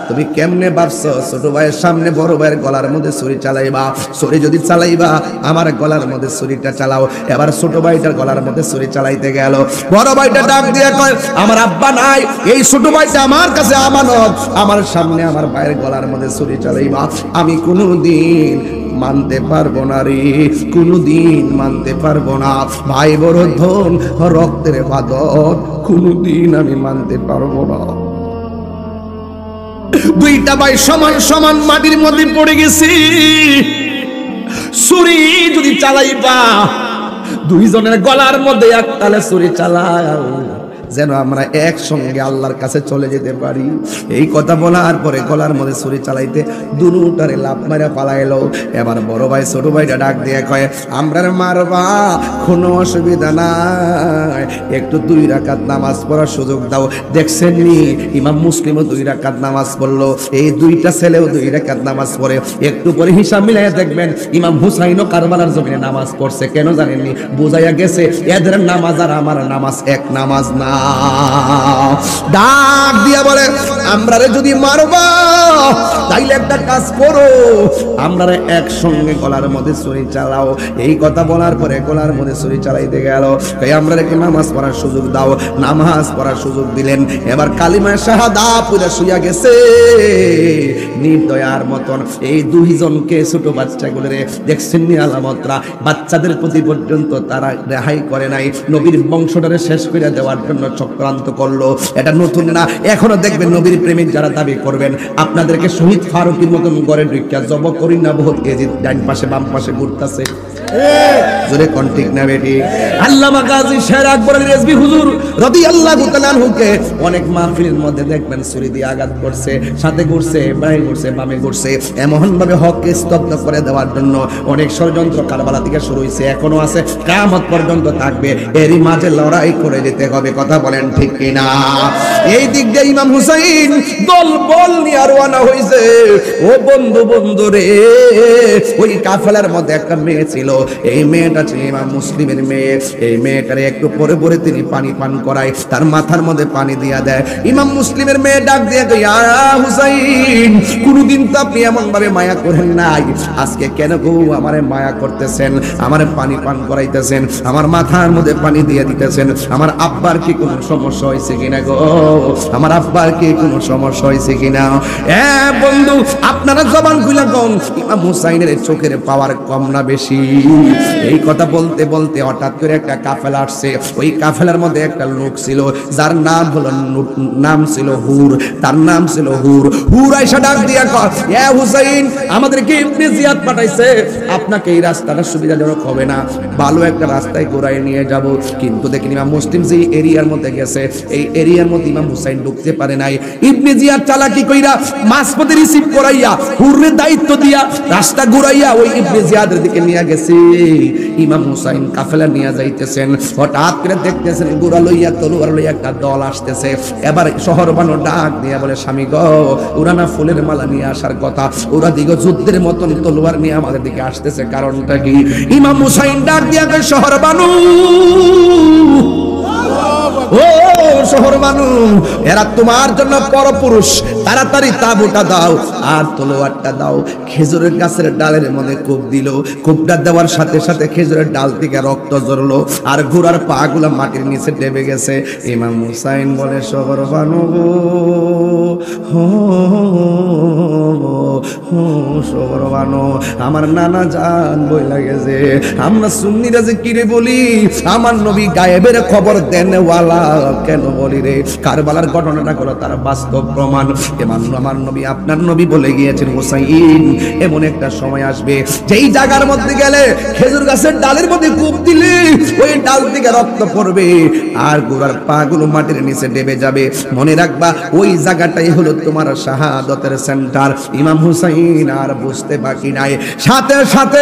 তুমি কেমনে ভাবছো ছোট ভাইয়ের সামনে বড় ভাইয়ের গলার মধ্যে ছুরি চালাইবা? ছুরি যদি চালাইবা আমার গলার মধ্যে ছুরিটা চালাও। এবার ছোট ভাইটার গলার মধ্যে ছুরি চালাইতে গেল। বড় ভাইটা ডাক দিয়া কয়, আমার আব্বা নাই, এই ছোট ভাইটা আমার কাছে আমানত, আমার সামনে আমার ভাইয়ের গলার মধ্যে ছুরি চালাইবা আমি কোনোদিন মানতে পারবো না রে, কোনোদিন মানতে পারবো না। ভাই বড় ধন, রক্তের বাদত, কোনোদিন আমি মানতে পারবো না। দুইটা ভাই সমান সমান মাটির মধ্যে পড়ে গেছি। ছুরি যদি চালাইবা দুইজনের গলার মধ্যে একতালে ছুরি চালাও, যেন আমরা একসঙ্গে আল্লাহর কাছে চলে যেতে পারি। এই কথা বলার পরে গলার মধ্যে ছুরি চালাইতে দুটারে লাফ মারা পালাইলো। এবার বড় ভাই ছোট ভাইটা ডাক দিয়ে কয়, আমরা মারবা কোনো অসুবিধা নাই, একটু 2 রাকাত নামাজ পড়ার সুযোগ দাও। দেখছেন নি ইমাম মুসলিমও 2 রাকাত নামাজ পড়লো, এই দুইটা ছেলেও 2 রাকাত নামাজ পড়ে। একটু পরে হিসাব মিলাইয়া দেখবেন ইমাম হুসাইনও কারবালার জমিনে নামাজ পড়ছে। কেন জানেননি? বোঝাইয়া গেছে এদের নামাজ আর আমার নামাজ এক নামাজ না। ডাক দিয়া বলে, আমরা যদি মারবা তাইলে একটা কাজ করো, আমরা একসঙ্গে গলার মধ্যে ছুরি চালাও। এই কথা বলার পরে গলার মধ্যে ছুরি চালাইতে গেল। আমরা রেখে নামাজ পড়ার সুযোগ দাও। নামাজ পড়ার সুযোগ দিলেন। এবার কালিমা শাহাদা পুরা শুইয়া গেছে নির্দয়ার মতন। এই দুইজনকে ছোট বাচ্চাগুলোরে দেখছেন নি আলামতরা, বাচ্চাদের প্রতি পর্যন্ত তারা রেহাই করে নাই, নবীর বংশটারে শেষ করে দেওয়ার জন্য চক্রান্ত করলো। এটা নতুন না, এখনো দেখবেন নবীর প্রেমিক যারা দাবি করবেন আপনাদেরকে শহীদ ফারুকের মতন গড়ে ঢুকিয়া জব করি না বহুত এজিদ ডাইন পাশে বাম পাশে ঘুরতেছে। জোরে কোন ঠিক না বেটি? আল্লামা গাজী শের আকবর রেজভী হুজুর রাদিয়াল্লাহু তাআলা আনহুকে অনেক মাহফিলের মধ্যে দেখবেন ছুরি দিয়ে আঘাত করছে, সাথে ঘুরছে, বাঁয়ে ঘুরছে, বামে ঘুরছে, এমন ভাবে হককে স্তব্ধ করে দেওয়ার জন্য অনেক ষড়যন্ত্র কারবালা থেকে শুরু হয়েছে, এখনো আছে, কিয়ামত পর্যন্ত থাকবে। এরই মাঝে লড়াই করে যেতে হবে। কথা বলেন ঠিক কিনা? এই দিক দিয়ে ইমাম হুসাইন দল বল নিয়ে রওনা হইছে। ও বন্ধু বন্ধু রে, ওই কাফেলার মধ্যে একটা মেয়ে ছিল, এই মেয়েটা ছিল ইমাম মুসলিমের মেয়ে। এই মেয়েটারে একটু পরে পরে তিনি পানি পান করায়, তার মাথার মধ্যে পানি দিয়া দেয়। ইমাম মুসলিমের মেয়ে ডাক দিয়ে কয়, ইয়া হুসাইন, কোনদিন তো আপনি এমন ভাবে মায়া করেন নাই, আজকে কেন গো আমারে মায়া করতেছেন, আমারে পানি পান করাইতেছেন, আমার মাথার মধ্যে পানি দিয়ে দিতেছেন? আমার আব্বার কি কোনো সমস্যা হয়েছে কিনা গো? আমার আব্বার কি কোনো সমস্যা হয়েছে কিনা? বন্ধু, আপনারা জবান খুলে কোন ইমাম হুসাইনের চোখের পাওয়ার কম না বেশি? এই কথা বলতে বলতে হঠাৎ করে একটা কাফেলা আসছে। ওই কাফেলার মধ্যে একটা লোক ছিল যার নাম হলো ছিল হুর। তার নাম ছিল হুর। হুর আইসা ডাক দিয়া কয়, এ হুসাইন, আমাদেরকে ইবনে জিয়াদ পাঠাইছে, আপনাকে এই রাস্তাটা সুবিধাজনক হবে না, ভালো একটা রাস্তায় ঘোরায় নিয়ে যাব। কিন্তু দেখেন ইমাম মুসলিম যে এরিয়ার মধ্যে গেছে, এই এরিয়ার মধ্যে ইমাম ইমাম হুসাইন ঢুকতে পারে নাই। ইবনে জিয়াদ চালাকি কইরা মাঝপথে রিসিভ করাইয়া হুররে দায়িত্ব দিয়া রাস্তা ঘুরাইয়া ওই ইবনে জিয়াদের দিকে নিয়ে গেছে। ইমাম হুসাইন কাফেলা নিয়ে যাইতেছেন, হঠাৎ করে দেখতেছেন গুড়া লইয়া তলোয়ার লইয়া একটা দল আসতেছে। এবার শহর বানো ডাক দিয়া বলে, স্বামী গো, ওরা না ফুলের মালা নিয়ে আসার কথা, ওরা দিগো যুদ্ধের মতন তলোয়ার নিয়ে আমাদের দিকে আসতেছে, কারণটা কি? ইমাম হুসাইন ডাক দিয়া কয়, শহর বানু, ও শহর বানু, এরা তোমার জন্য পরপুরুষ, তাড়াতাড়ি তাবুটা দাও আর তলোয়ারটা দাও। খেজুরের গাছের ডালের মধ্যে কূপ দিল, কূপটা দেওয়ার সাথে সাথে খেজুরের ডাল থেকে রক্ত ঝরলো আর ঘোড়ার পা গুলা মাটির নিচে ডেবে গেছে। ইমাম হুসাইন বলে, শহর বানু শহর বানু, আমার নানা জান বই লাগেছে, আমরা সুন্নিরা যে কিরে বলি আমার নবী গায়েবের খবর দেন ওয়ালা কেন বলি রে? কারবালার ঘটনাটা হলো তার বাস্তব প্রমাণ। আমার নবী, আপনার নবী বলে গিয়েছেন, হুসাইন এমন একটা সময় আসবে যেই জায়গার মধ্যে গেলে খেজুর গাছের ডালের মধ্যে কূপ দিলে ওই ডাল থেকে রক্ত পড়বে আর গোড়ার পা গুলো মাটির নিচে ডেবে যাবে। মনে রাখবা ওই জায়গাটাই হলো তোমার শাহাদতের সেন্টার। ইমাম হুসাইন আর বুঝতে বাকি নাই, সাথে সাথে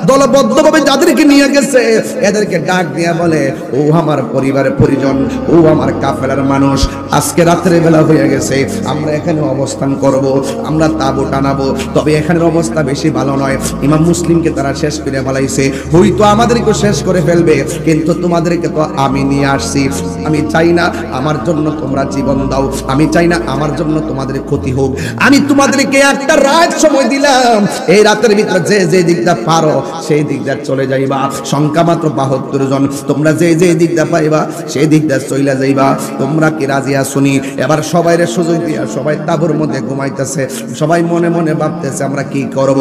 দলবদ্ধভাবে যাদেরকে নিয়ে গেছে এদেরকে ডাক দিয়া বলে, ও আমার পরিবারের পরিজন, ও আমার কাফেলার মানুষ, আজকে রাত্রে বেলা হয়ে গেছে, আমরা এখানে অবস্থান করব, আমরা তাবু টানাবো, তবে এখানের অবস্থা বেশি ভালো নয়। ইমাম মুসলিমকে তারা শেষ করে ফেলাইছে, হয়তো আমাদেরকে শেষ করে ফেলবে, কিন্তু তোমাদেরকে তো আমি নিয়ে আসছি। আমি চাই না আমার জন্য তোমরা জীবন দাও, আমি চাই না আমার জন্য তোমাদের ক্ষতি হোক। আমি তোমাদেরকে একটা রাত সময় দিলাম, এই রাতের ভিতরে যে যে দিকটা পারো সেই দিকটা চলে যাইবা। সংখ্যা মাত্র 72 জন, তোমরা যে যে দিকটা পাইবা সেই দিকটা চলে যাইবা। তোমরা কি রাজি আসুনি? এবার সবাইরে সুযোগ দিয়া সবাই তাবুর মধ্যে ঘুমাইতেছে, সবাই মনে মনে ভাবতেছে আমরা কি করব।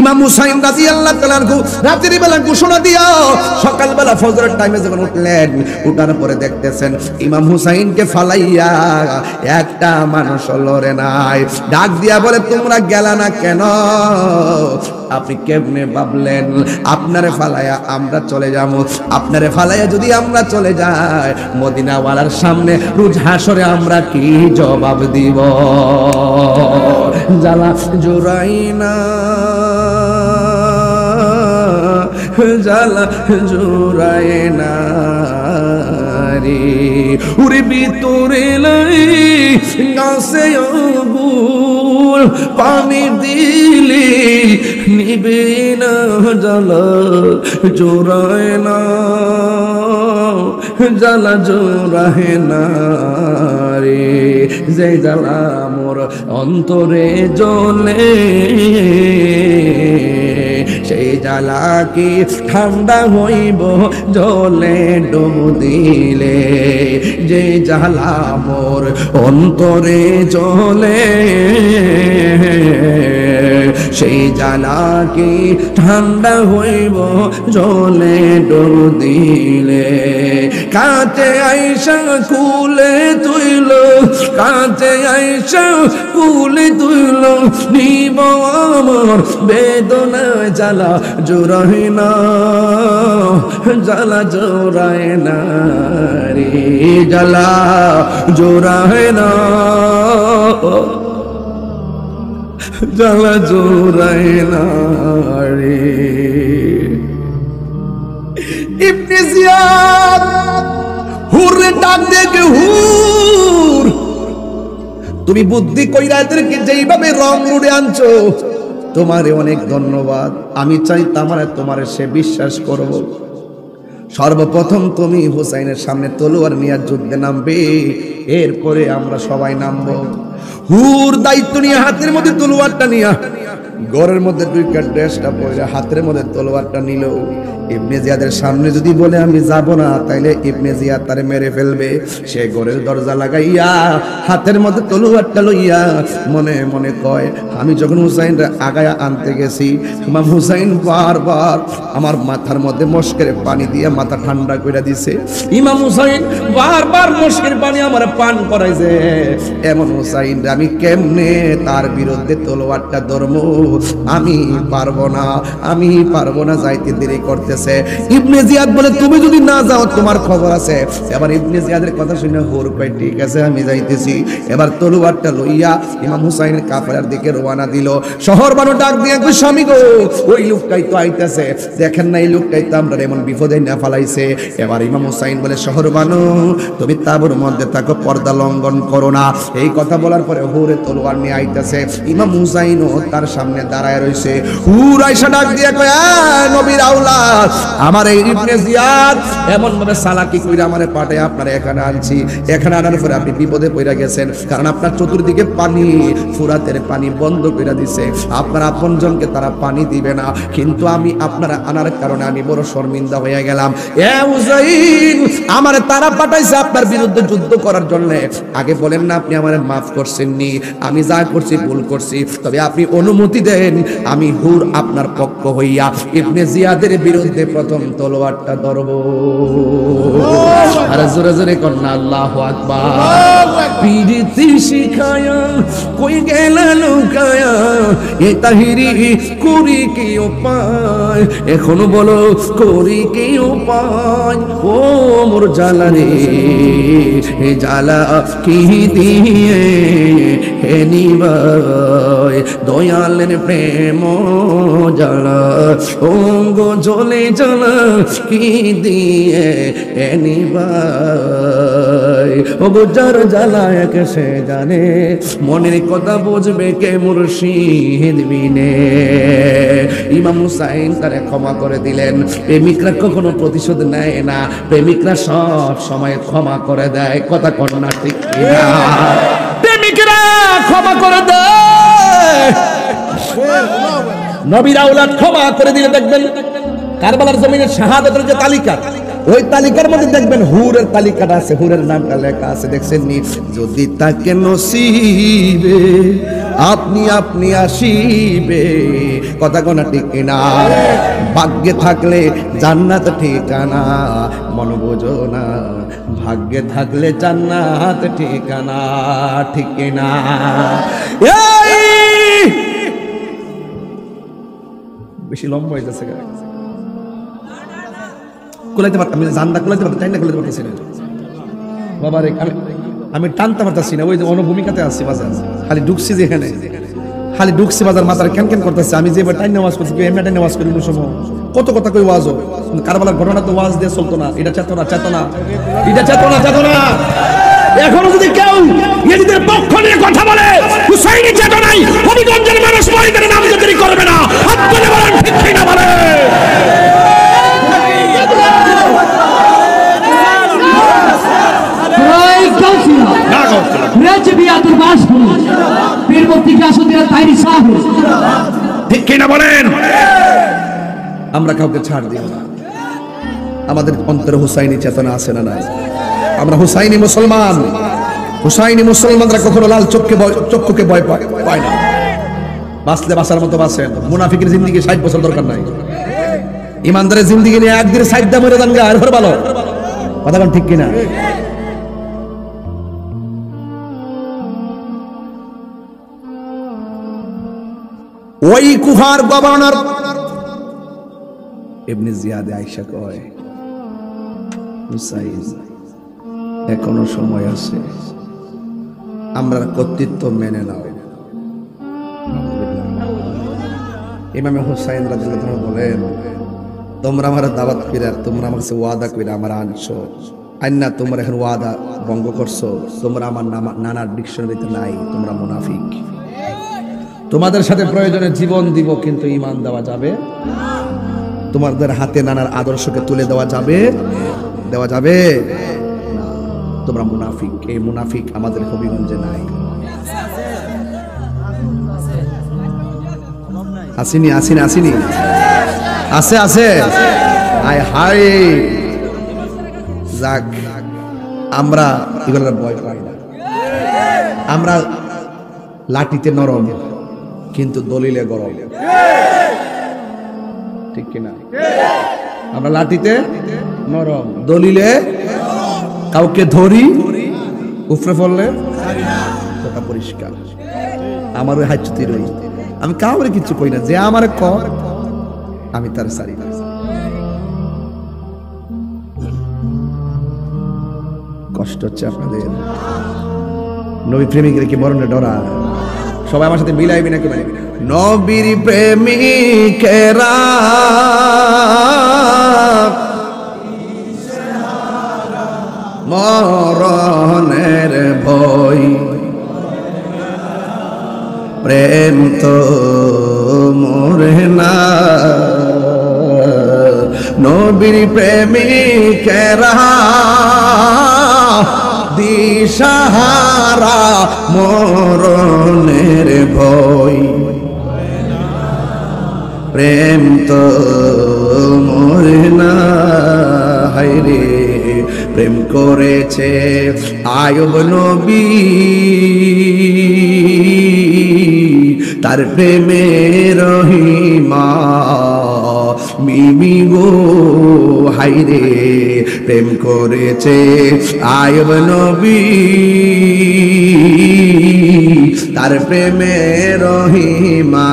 ইমাম হুসাইন রাদিয়াল্লাহু তাআলা রাতের বেলা ঘোষণা দিয়া সকালবেলা ফজরের টাইমে যখন উঠলেন, উঠার পরে দেখতেছেন ইমাম হুসাইনকে ফালাইয়া একটা মানুষ লড়ে নাই। ডাক দিয়া বলে, তোমরা গেলা না কেন? আপনি কেমনে ভাবলেন আপনারে ফালাইয়া আমরা চলে যাবো? আপনারে ফালাইয়া যদি আমরা চলে যাই মদিনাওয়ালার সামনে রোজ হাসরে আমরা কি জবাব দিব? জ্বালা জোরাই না, জ্বালা জোরাই না রে, উরে ভিতরে লাই গাছে আগুন, পানি দিলে নিবে না, জ্বালা জোরায় না, জ্বালা জোরায় না রে, যে জ্বালা মোর অন্তরে জ্বলে সেই জ্বালা কি ঠান্ডা হইব জলে ডুব দিলে? যে জ্বালা মোর অন্তরে জ্বলে সেই জ্বালা কি ঠান্ডা হইব জলে ডুব দিলে? কাছে আইসা কুলে তুইল, কাছে আইসা কুলে তুইল, নিব আমার বেদনা, জ্বালা জোরায় না, জ্বালা জোরায় না রে, জ্বালা জোরায় না, জ্বালা জোরায় না রে। ইবনে জিয়াদ হুররে ডাক দেখে, হুর তুমি বুদ্ধি কইরা এদেরকে যেইভাবে রং রুড়ে আনছো, তোমারে অনেক ধন্যবাদ। আমি চাই তোমারে সে বিশ্বাস করব। সর্বপ্রথম তুমি হুসাইনের সামনে তলোয়ার নিয়ে যুদ্ধে নামবে, এরপরে আমরা সবাই নামবো। হুর দায়িত্ব নিয়ে হাতের মধ্যে তলোয়ারটা নিয়ে ঘরের মধ্যে দুইটা ড্রেসটা পরে হাতের মধ্যে তলোয়ারটা নিল। ইবনে জিয়াদের সামনে যদি বলে আমি যাব না, তাইলে ইবনে জিয়াদ তারে মেরে ফেলবে। সে ঘরের দরজা লাগাইয়া হাতের মধ্যে তলোয়ারটা লইয়া মনে মনে কয়, আমি যখন হুসাইনরে আগায়া আনতে গেছি, ইমাম হুসাইন বারবার আমার মাথার মধ্যে মশকের পানি দিয়ে মাথা ঠান্ডা করে দিছে। ইমাম হুসাইন বারবার মশকের পানি আমার পান করাইছে। এমন হুসাইন আমি কেমনে তার বিরুদ্ধে তলোয়ারটা ধরবো? আমি পারবো না, আমি পারবো না, যাইতে দেরি করতে যাইতেছে। ইবনে জিয়াদ বলে তুমি যদি না যাও তোমার খবর আছে। এবার ইবনে জিয়াদের কথা শুনে হুর কয় ঠিক আছে আমি যাইতেছি। এবার তলোয়ারটা লইয়া ইমাম হুসাইনের কাফেলার দিকে রওনা দিল। শহর বানু ডাক দিয়ে কই স্বামী গো ওই লোকটাই তো আইতাছে, দেখেন না এই লোকটাই তো আমরা এমন বিপদে না ফালাইছে। এবার ইমাম হুসাইন বলে শহর বানু তুমি তাঁবুর মধ্যে থাকো, পর্দা লঙ্ঘন করো না। এই কথা বলার পরে হুরে তলোয়ার নিয়ে আইতাছে। ইমাম হুসাইনও তার সামনে দাঁড়ায় রইছে। হুর আয়েশা ডাক দিয়ে কয় নবীর আওলাদ আমার এই ইবনে জিয়াদ এমন ভাবে সালাকি কইরা আমারে পাঠায় আপনারা এখানে আনছি। এখানে আনার পরে আপনি বিপদে পড়ে গেছেন, কারণ আপনার চতুর্দিকে পানি, ফুরাতের পানি বন্ধ করে দিছে। আপনার আপনজনকে তারা পানি দিবে না, কিন্তু আমি আপনারা আনার কারণে আমি বড় শর্মিন্দা হয়ে গেলাম। এ হুসাইন আমারে তারা পাঠাইছে আপনার বিরুদ্ধে যুদ্ধ করার জন্য। আগে বলেন না আপনি আমারে মাফ করছেন নি, আমি যা করছি ভুল করছি, তবে আপনি অনুমতি দেন আমি হুর আপনার পক্ষ হইয়া ইবনে জিয়াদের বিরুদ্ধে প্রথম তলোয়ারটা ধরব। আর জোরে জোরে কন্যা আল্লাহু আকবার। পিরিতি শিখায়া কই গেল লুকায়া এ তাহিরি করি কি উপায়, এখনো বলো করি কি উপায়। ও মোর জ্বালা রে এ জ্বালা কি দিয়ে হে নিবায়, দয়ালের প্রেম জ্বালা ও গো জ্বলে জ্বালা কি দিয়ে হে নিবায়। ও গো যার জ্বালা একে সে জানে, মনের কথা বুঝবে কে মুর্শিদ বিনে। ইমাম হুসাইন তারে ক্ষমা করে দিলেন। প্রেমিকরা কখনো প্রতিশোধ নেয় না, প্রেমিকরা সব সময় ক্ষমা করে দেয়। কথা কন্যা ঠিক কিনা? প্রেমিকরা ক্ষমা করে দেয়, নবীর আওলাদ ক্ষমা করে দিলে দেখবেন কারবালার জমিনের শাহাদাতের যে তালিকা, ওই তালিকার মধ্যে দেখবেন হুরের তালিকাটা আছে, হুরের নামটা লেখা আছে, দেখছেন নি? যদি তাকে নসিবে আপনি আপনি আসিবে। কথা কোনা ঠিক কিনা? ভাগ্যে থাকলে জান্নাত ঠিকানা, মন বোঝো না ভাগ্যে থাকলে জান্নাত ঠিকানা, ঠিক কিনা? বেশি লম্বা হয়ে যাচ্ছে, কুলাইতে পারতাম জানদা, কুলাইতে পারতাম, টাইনা কুলাইতে পারতেছি না বাবা রে। আমি টানতে পারতাছি না, ওই যে অনুভূমিকাতে আসছি বাজার, খালি ঢুকছি যেখানে, খালি ঢুকছি বাজার, মাথার ক্যান ক্যান করতেছে। আমি যে টাইন ওয়াজ করছি, এমনি টাইন ওয়াজ করি সময় কত কথা কই ওয়াজও, কারবালার ঘটনা তো ওয়াজ দিয়ে চলতো না। এটা চেতনা, চেতনা, এটা চেতনা, চেতনা। এখনো যদি কেউ ইয়েজিদের পক্ষ নিয়ে কথা বলে, হুসাইনি চেতনাই হবিগঞ্জের মানুষ মরিদের নাম যদি করবে না, আপনারা বলেন ঠিক কিনা বলে? আমরা কাউকে ছাড় দিই না, আমাদের অন্তরে হুসাইনি চেতনা আছে না নাই? আমরা হুসাইনি মুসলমান। হুসাইনি মুসলমানরা কখনো লাল চক্ষুকে ভয় পায় না। বাঁচলে বাঁচার মতো বাঁচেন। মুনাফিকের জিন্দেগি 60 বছর দরকার নাই। ইমানদারের জিন্দেগি নিয়ে একদিন 60 দা মরে যান গা, আর ভালো কথা কোন ঠিক কিনা? ওই কুফার গভর্নর ইবনে জিয়াদে আয়েশা কয়, হুসাইন এখনো সময় আছে, আমরা কর্তৃত্ব মেনে নাও। ইমামে হুসাইন রাদিয়াল্লাহু আনহু বলেন, তোমরা আমার দাওয়াত কইরা, তোমরা আমার কাছে ওয়াদা কইরা আমার আনছো, আইনা তোমরা এখন ওয়াদা ভঙ্গ করছো। তোমরা আমার নানার ডিকশনারিতে নাই, তোমরা মুনাফিক। তোমাদের সাথে প্রয়োজনে জীবন দিব, কিন্তু ঈমান দেওয়া যাবে, তোমাদের হাতে নানার আদর্শকে তুলে দেওয়া যাবে, দেওয়া যাবে না। তোমরা মুনাফিক। এই মুনাফিক আমাদের হবিগঞ্জে নাই। আসিনি, আসিনি, আসিনি, আছে, আছে। আয় হায়, যাক, আমরা এগুলোর ভয় পাই না। আমরা লাঠিতে নরম, কিন্তু দলিলে গরম, ঠিক কিনা? আমরা লাঠিতে নরম, দলিলে কাউকে ধরি, উফরে পড়লে কথা পরিষ্কার। আমার ওই হাইচুতি রই, আমি কাউরে কিছু কই না, যে আমার ক আমি তার সারি। কষ্ট হচ্ছে আপনাদের? নবী প্রেমিকের কি মরণে ডরা? সবাই আমার সাথে মিলাইবি নাকি? নবীর প্রেমিকেরা মরণের ভয়, প্রেম তো মরে না। নবীর প্রেমিকেরা দিশাহারা মরণের ভয়, প্রেম তো মরে না। হায়রে প্রেম করেছে আয়ুব নবী, তার প্রেমে রহিমা মিমি গো। হায়রে প্রেম করেছে আয়ুব নবী, তার প্রেমে রহিমা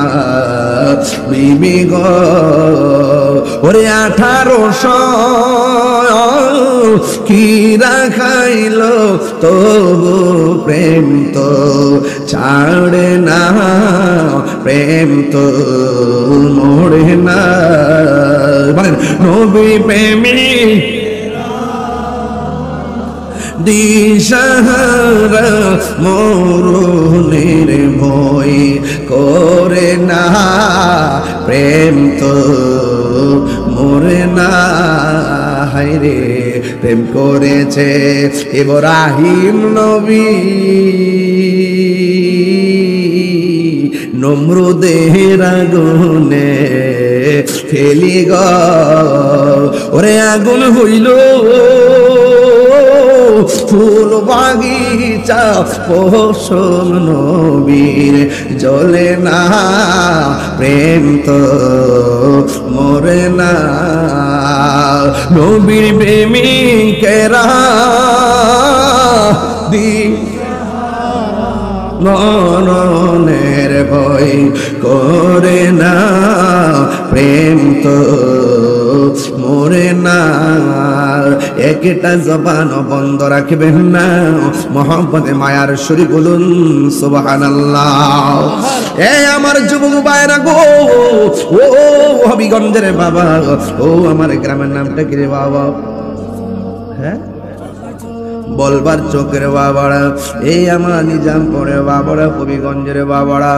মিমি গো। ওরে 1800 কি রাখাইল তবু প্রেম তো ছাড়ে না, প্রেম তো মরে না। বলেন নবী প্রেমিক দিশাহারা মরণের ভয় করে না, প্রেম তো মরে না। হায়রে প্রেম করেছে ইব্রাহিম নবী, নমরুদের আগুনে ফেলি গো। ওরে আগুন হইল ফুল বাগিচা, ফসল নবীর জ্বলে না, প্রেম তো মরে না। নবীর প্রেমিকেরা মরণের ভয় করে না, প্রেম তো মরে না। একটা জবান বন্ধ রাখবেন না, মহব্বতে মায়ার সুরি বলুন সুবহানাল্লাহ। এ আমার যুবক ভাইরা গো, ও হবিগঞ্জের বাবা, ও আমার গ্রামের নামটা কি রে বাবা? হ্যাঁ বলবার চোখের বাবারা, এই আমার নিজামপুরের বাবারা, হবিগঞ্জের বাবারা,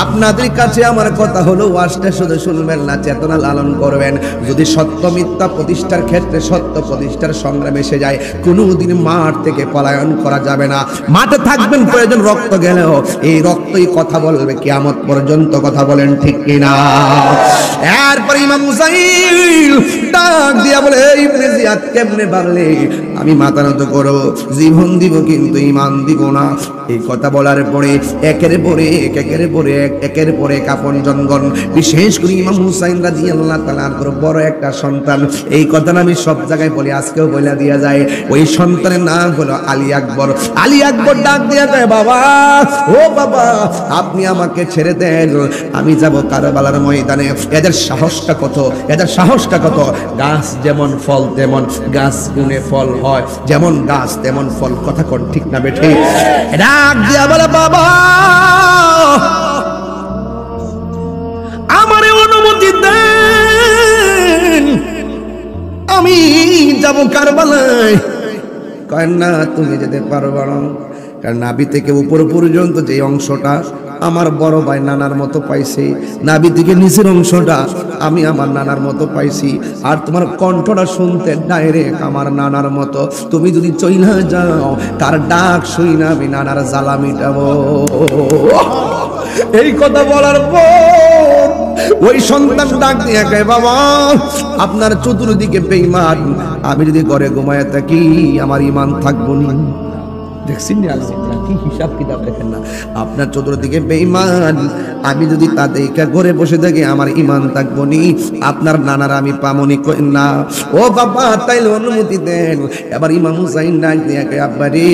আপনাদের কাছে আমার কথা হলো ওয়াজটা শুধু শুনবেন না, চেতনা লালন করবেন। যদি সত্য মিথ্যা প্রতিষ্ঠার ক্ষেত্রে সত্য প্রতিষ্ঠার সংগ্রাম এসে যায়, কোনোদিন মাঠ থেকে পলায়ন করা যাবে না। মাঠে থাকবেন, প্রয়োজন রক্ত গেলেও এই রক্তই কথা বলবে কিয়ামত পর্যন্ত। কথা বলেন ঠিক কিনা? এরপর ইমাম মুসাইল ডাক দিয়া বলে, ইবনে জিয়াদ কেমনে পারলে আমি মাথা নত করব, জীবন দিব কিন্তু ঈমান দিব না। এই কথা বলার পরে একের পরে কাপন জনগণ, বিশেষ করে ইমাম হুসাইন রাদিয়াল্লাহু তাআলা আনহু বড় একটা সন্তান, এই কথাটা আমি সব জায়গায় বলি, আজকেও বলে দিয়া যায়। ওই সন্তানের নাম হলো আলী আকবর। আলী আকবর ডাক দিয়া যায়, বাবা ও বাবা, আপনি আমাকে ছেড়ে দেন, আমি যাব কারবালার ময়দানে। এদের সাহসটা কত, এদের সাহসটা কত! গাছ যেমন ফল তেমন, গাছ গুণে ফল হয়, যেমন গাছ তেমন ফল। কথা কোন ঠিক না বেঠে? ডাক দিয়া বলে, বাবা আমারে অনুমতি দেন, আমি যাব কারবালায়। কয় না, তুমি যেতে পারবা না, কারণ নাভি থেকে উপর পর্যন্ত যে অংশটা আমার বড় ভাই নানার মতো পাইছি, নাভি থেকে নিচের অংশটা আমি আমার নানার মতো পাইছি, আর তোমার কণ্ঠটা শুনতে ডাইরেক্ট আমার নানার মতো। তুমি যদি চইলা যাও, তার ডাক শুই না আমি নানার জ্বালা মিটাবো। এই কথা বলার পর ওই সন্তান ডাক দিয়ে কয়, বাবা আপনার চতুর্দিকে বেঈমান, আমি যদি ঘরে ঘুমায় থাকি আমার ঈমান থাকবো না। দেখছেন না আল্লাহ কি হিসাব কিতাব দেখেন না। আপনার চতুর্দিকে বেঈমান, আমি যদি তা দেখা ঘরে বসে থাকি আমার ঈমান থাকবো নি? আপনার নানার আমি পামনি কই না। ও বাবা তাইলে অনুমতি দেন। এবার ইমাম হুসাইন ডাক দিয়া কয় আব্বা রে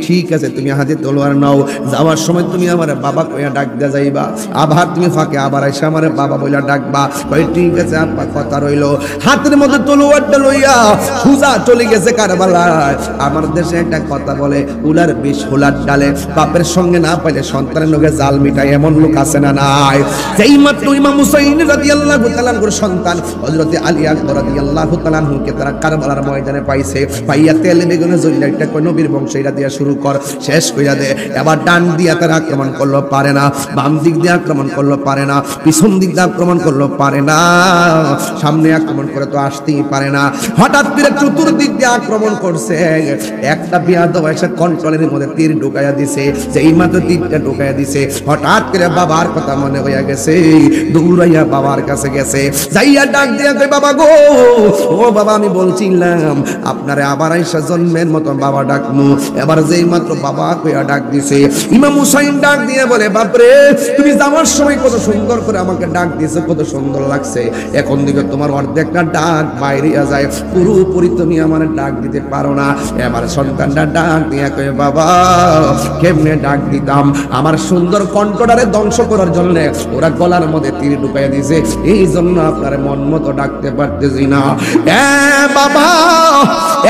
ঠিক আছে তুমি হাতে তলোয়ার নাও, যাওয়ার সময় তুমি আমার বাবা কইয়া ডাক দিয়া যাইবা, আবার তুমি ফাঁকে আবার এসে আমার বাবা বইলা ডাকবা। কই ঠিক আছে আব্বা কথা রইলো। হাতের মধ্যে তলোয়ারটা লইয়া হুজা চলে গেছে কারবালায়। আমার দেশে একটা কথা বলে উলার বিষ হোলার ডালে, বাপের সঙ্গে না পাইলে সন্তানের লগে জাল মিটাই এমন লোক আছে না নাই? যেই মাত্র ইমাম হুসাইন রাদিয়াল্লাহু তাআলা আনহুর সন্তান হযরতে আলী আকবর রাদিয়াল্লাহু তাআলা আনহুকে তারা কারবালার ময়দানে পাইছে, পাইয়া তেলে বেগুনে জ্বললে একটা কই নবীর বংশ এটা দিয়া শুরু কর, শেষ কইরা দে। এবার ডান দিয়া তারা আক্রমণ করলো পারে না, বাম দিক দিয়ে আক্রমণ করলো পারে না, পিছন দিক দিয়ে আক্রমণ করলো পারে না, সামনে আক্রমণ করে তো আসতেই পারে না। হঠাৎ করে চতুর্দিক দিয়ে আক্রমণ করছে। একটা বিয়াদব এসে কন্ট্রোলের মধ্যে তীর ঢুকাইয়া দিছে, যেই মাত্র তীরটা ঢুকাইয়া দিছে হঠাৎ করে বাবার কথা মনে হইয়া গেছে, দৌড়াইয়া বাবার কাছে গেছে, যাইয়া ডাক দিয়া কই বাবা গো, ও বাবা আমি বলছিলাম আপনারে আবার আইসা জন্মের মতো বাবা ডাকমু। এবার যেই মাত্র বাবা কইয়া ডাক দিছে, ইমাম হুসাইন ডাক দিয়ে বলে বাপরে তুমি যাওয়ার সময় কত সুন্দর করে আমাকে ডাক দিয়েছো, কত সুন্দর লাগছে, এখন দিকে তোমার অর্ধেকটা ডাক বাইরে যায়, পুরোপুরি তুমি আমার ডাক দিতে পারো না। এবার সন্তানটা ডাক দিয়ে কয়ে বাবা কেমনে ডাক দিতাম, আমার সুন্দর কণ্ঠটারে ধ্বংস করার জন্য ওরা গলার মধ্যে তীর ঢুকাইয়া দিয়েছে, এই জন্য আপনার মন মতো ডাকতে পারতেছি না। বাবা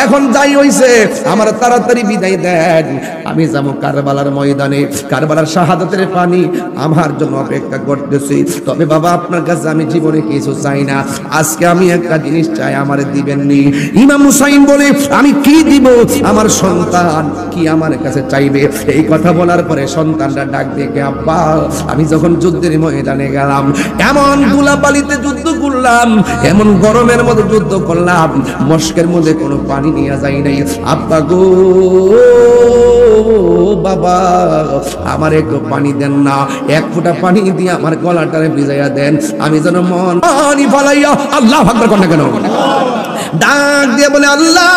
এখন যাই হইছে আমার তাড়াতাড়ি বিদায় দেন, আমি যাবো কারবালার ময়দানে, কারবালার শাহাদাতের পানি আমার জন্য অপেক্ষা করতেছি। তবে বাবা আপনার কাছে আমি জীবনে কিছু চাই না, আজকে আমি একটা জিনিস চাই আমার দিবেন নি। ইমাম হুসাইন বলে আমি কি দিব, আমার সন্তান কি আমার কাছে চাইবে? এই কথা বলার পরে সন্তানটা ডাক দেখে আব্বা আমি যখন যুদ্ধের ময়দানে গেলাম, এমন ধুলাবালিতে যুদ্ধ করলাম, এমন গরমের মধ্যে যুদ্ধ করলাম, মস্কের মধ্যে কোনো পানি নিয়ে যাই নাই। আব্বা গো বাবা আমার একটু পানি দেন না, এক ফোঁটা পানি দিয়ে আমার গলাটারে ভিজাইয়া দেন, আমি যেন মন পানি ফালাইয়া আল্লাহু আকবার কর না কেন ডাক দিয়ে বলে আল্লাহ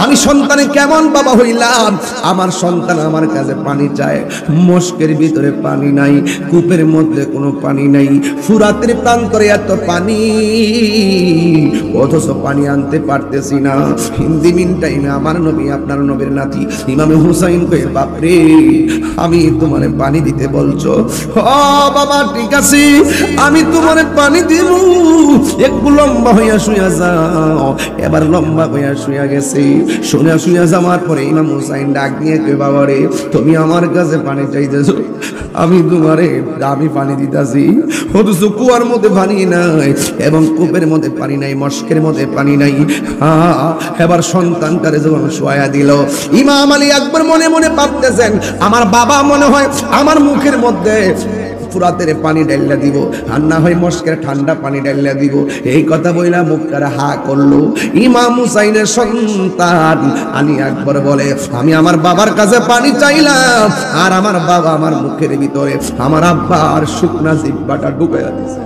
আমি সন্তানে কেমন বাবা হইলাম, আমার সন্তান আমার কাছে পানি চায়, মস্কের ভিতরে পানি নাই, কূপের মধ্যে কোনো পানি নাই, ফুরাতের প্রান্তরে এত পানি অথচ পানি আনতে পারতেছি না। হিন্দি মিন টাইমে আমার নবী আপনার নবীর নাতি ইমাম হুসাইন কয়ে বাপরে আমি তোমারে পানি দিতে বলছো, ও বাবা ঠিক আছে আমি তোমারে পানি দিব, একটু লম্বা হইয়া শুয়া যাও। এবার লম্বা হইয়া শুয়া গেছে, শুয়া যাওয়ার পরে ইমাম হুসাইন ডাক দিয়ে কই বাবা রে তুমি আমার কাছে পানি চাইতেছো, আমি তোমারে আমি পানি দিতেছি, অথচ কুয়ার মধ্যে পানি নাই এবং কূপের মধ্যে পানি নাই, মস্কের মধ্যে পানি নাই। এবার সন্তানটারে যখন শোয়া দিল, ইমাম আলী আকবর মনে মনে ভাবতেছেন আমার বাবা মনে হয় আমার মুখের মধ্যে ফুরাতের পানি ডাইলা দিব, আর না হয় মস্কের ঠান্ডা পানি ডাইলা দিব। এই কথা বইলা মুখটারে হা করলো। ইমাম হুসাইনের সন্তান আলী আকবর বলে আমি আমার বাবার কাছে পানি চাইলাম, আর আমার বাবা আমার মুখের ভিতরে আমার আব্বার শুকনা জিহ্বাটা ঢুকাইয়া দিয়েছে,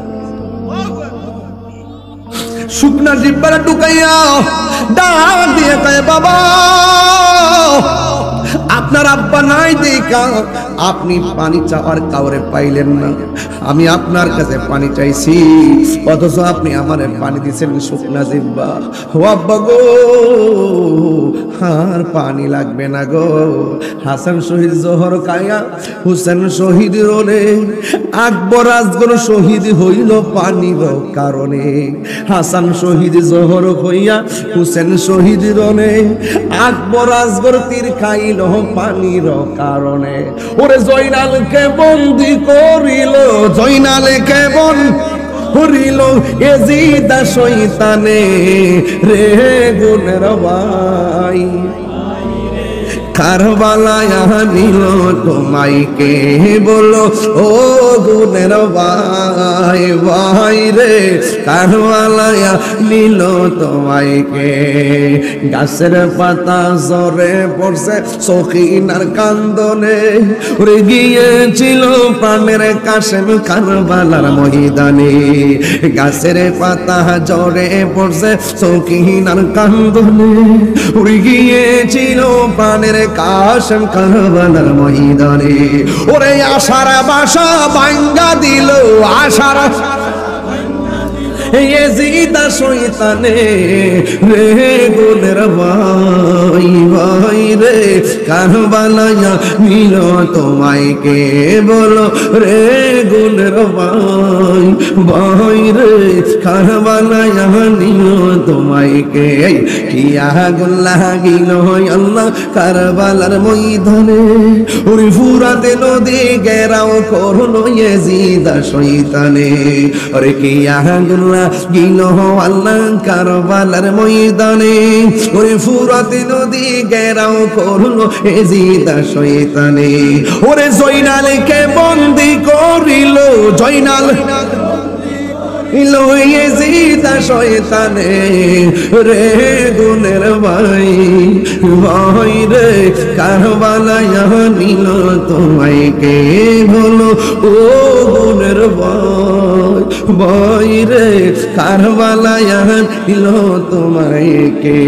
শুকনা জিহ্বাটা ঢুকাইয়া ডাক দিয়ে কয় বাবা আপনার আব্বা নাই দেখা আপনি পানি চাওয়ার কাউরে পাইলেন না, আমি আপনার কাছে পানি চাইছি অথচ আপনি আমারে পানি দিয়েছেন শুকনা জিহ্বা। ও আব্বা গো আর পানি লাগবে না গো, হাসান শহীদ জোহর কায়া হুসেন শহীদ রোলে, আকবর আজগর শহীদ হইল পানির কারণে, হাসান শহীদ জোহর হইয়া হুসেন শহীদ রোলে, আকবর আজগর তীর খাইল পানির কারণে। ওরে জয়নালকে বন্দি করিল, জয়নালকে করিল এজিদা শয়তানে রে গুণের ভাই, কারবালায় নিল তোমায় কে বলো ও গুণের ভাই, ভাই রে কারবালায় নিল তোমায় কে, গাছের পাতা ঝরে পড়ছে সখিনার কান্দনে, উড়ে গিয়েছিল প্রাণের কাশেম কারবালার ময়দানে, গাছের পাতা ঝরে পড়ছে সখিনার কান্দনে, উড়ে গিয়েছিল প্রাণের বলে কাশেম কারবালার ময়দানে ওরে আশার বাসা ভাঙ্গা দিল আশার ইয়াজিদ শয়তানে রে গুলের ভাই ভাই রে কারবালায় নিল তোমায় কে বলো রে গুলের ভাই ভাই রে কারবালায় নিল তোমায় কে কি আগুন লাগিল আল্লাহ কারবালার ময়দানে ওরে ফুরাতে নদী ঘেরাও করলো ইয়াজিদ শয়তানে ওরে কি আগুন গিলো আল্লাহ কারবালার ময়দানে ওরে ফুরাত নদী ঘেরাও করলো ইয়াজিদ শয়তানে ওরে জয়নালকে বন্দী করিল জয়নাল ইয়াজিদ শয়তানে রে গুলের ভাই ভাই রে কারবালায় নিল তোমায় কে বলো ও গুলের ভাই ভাই রে কারবালায় নিল তোমায় কে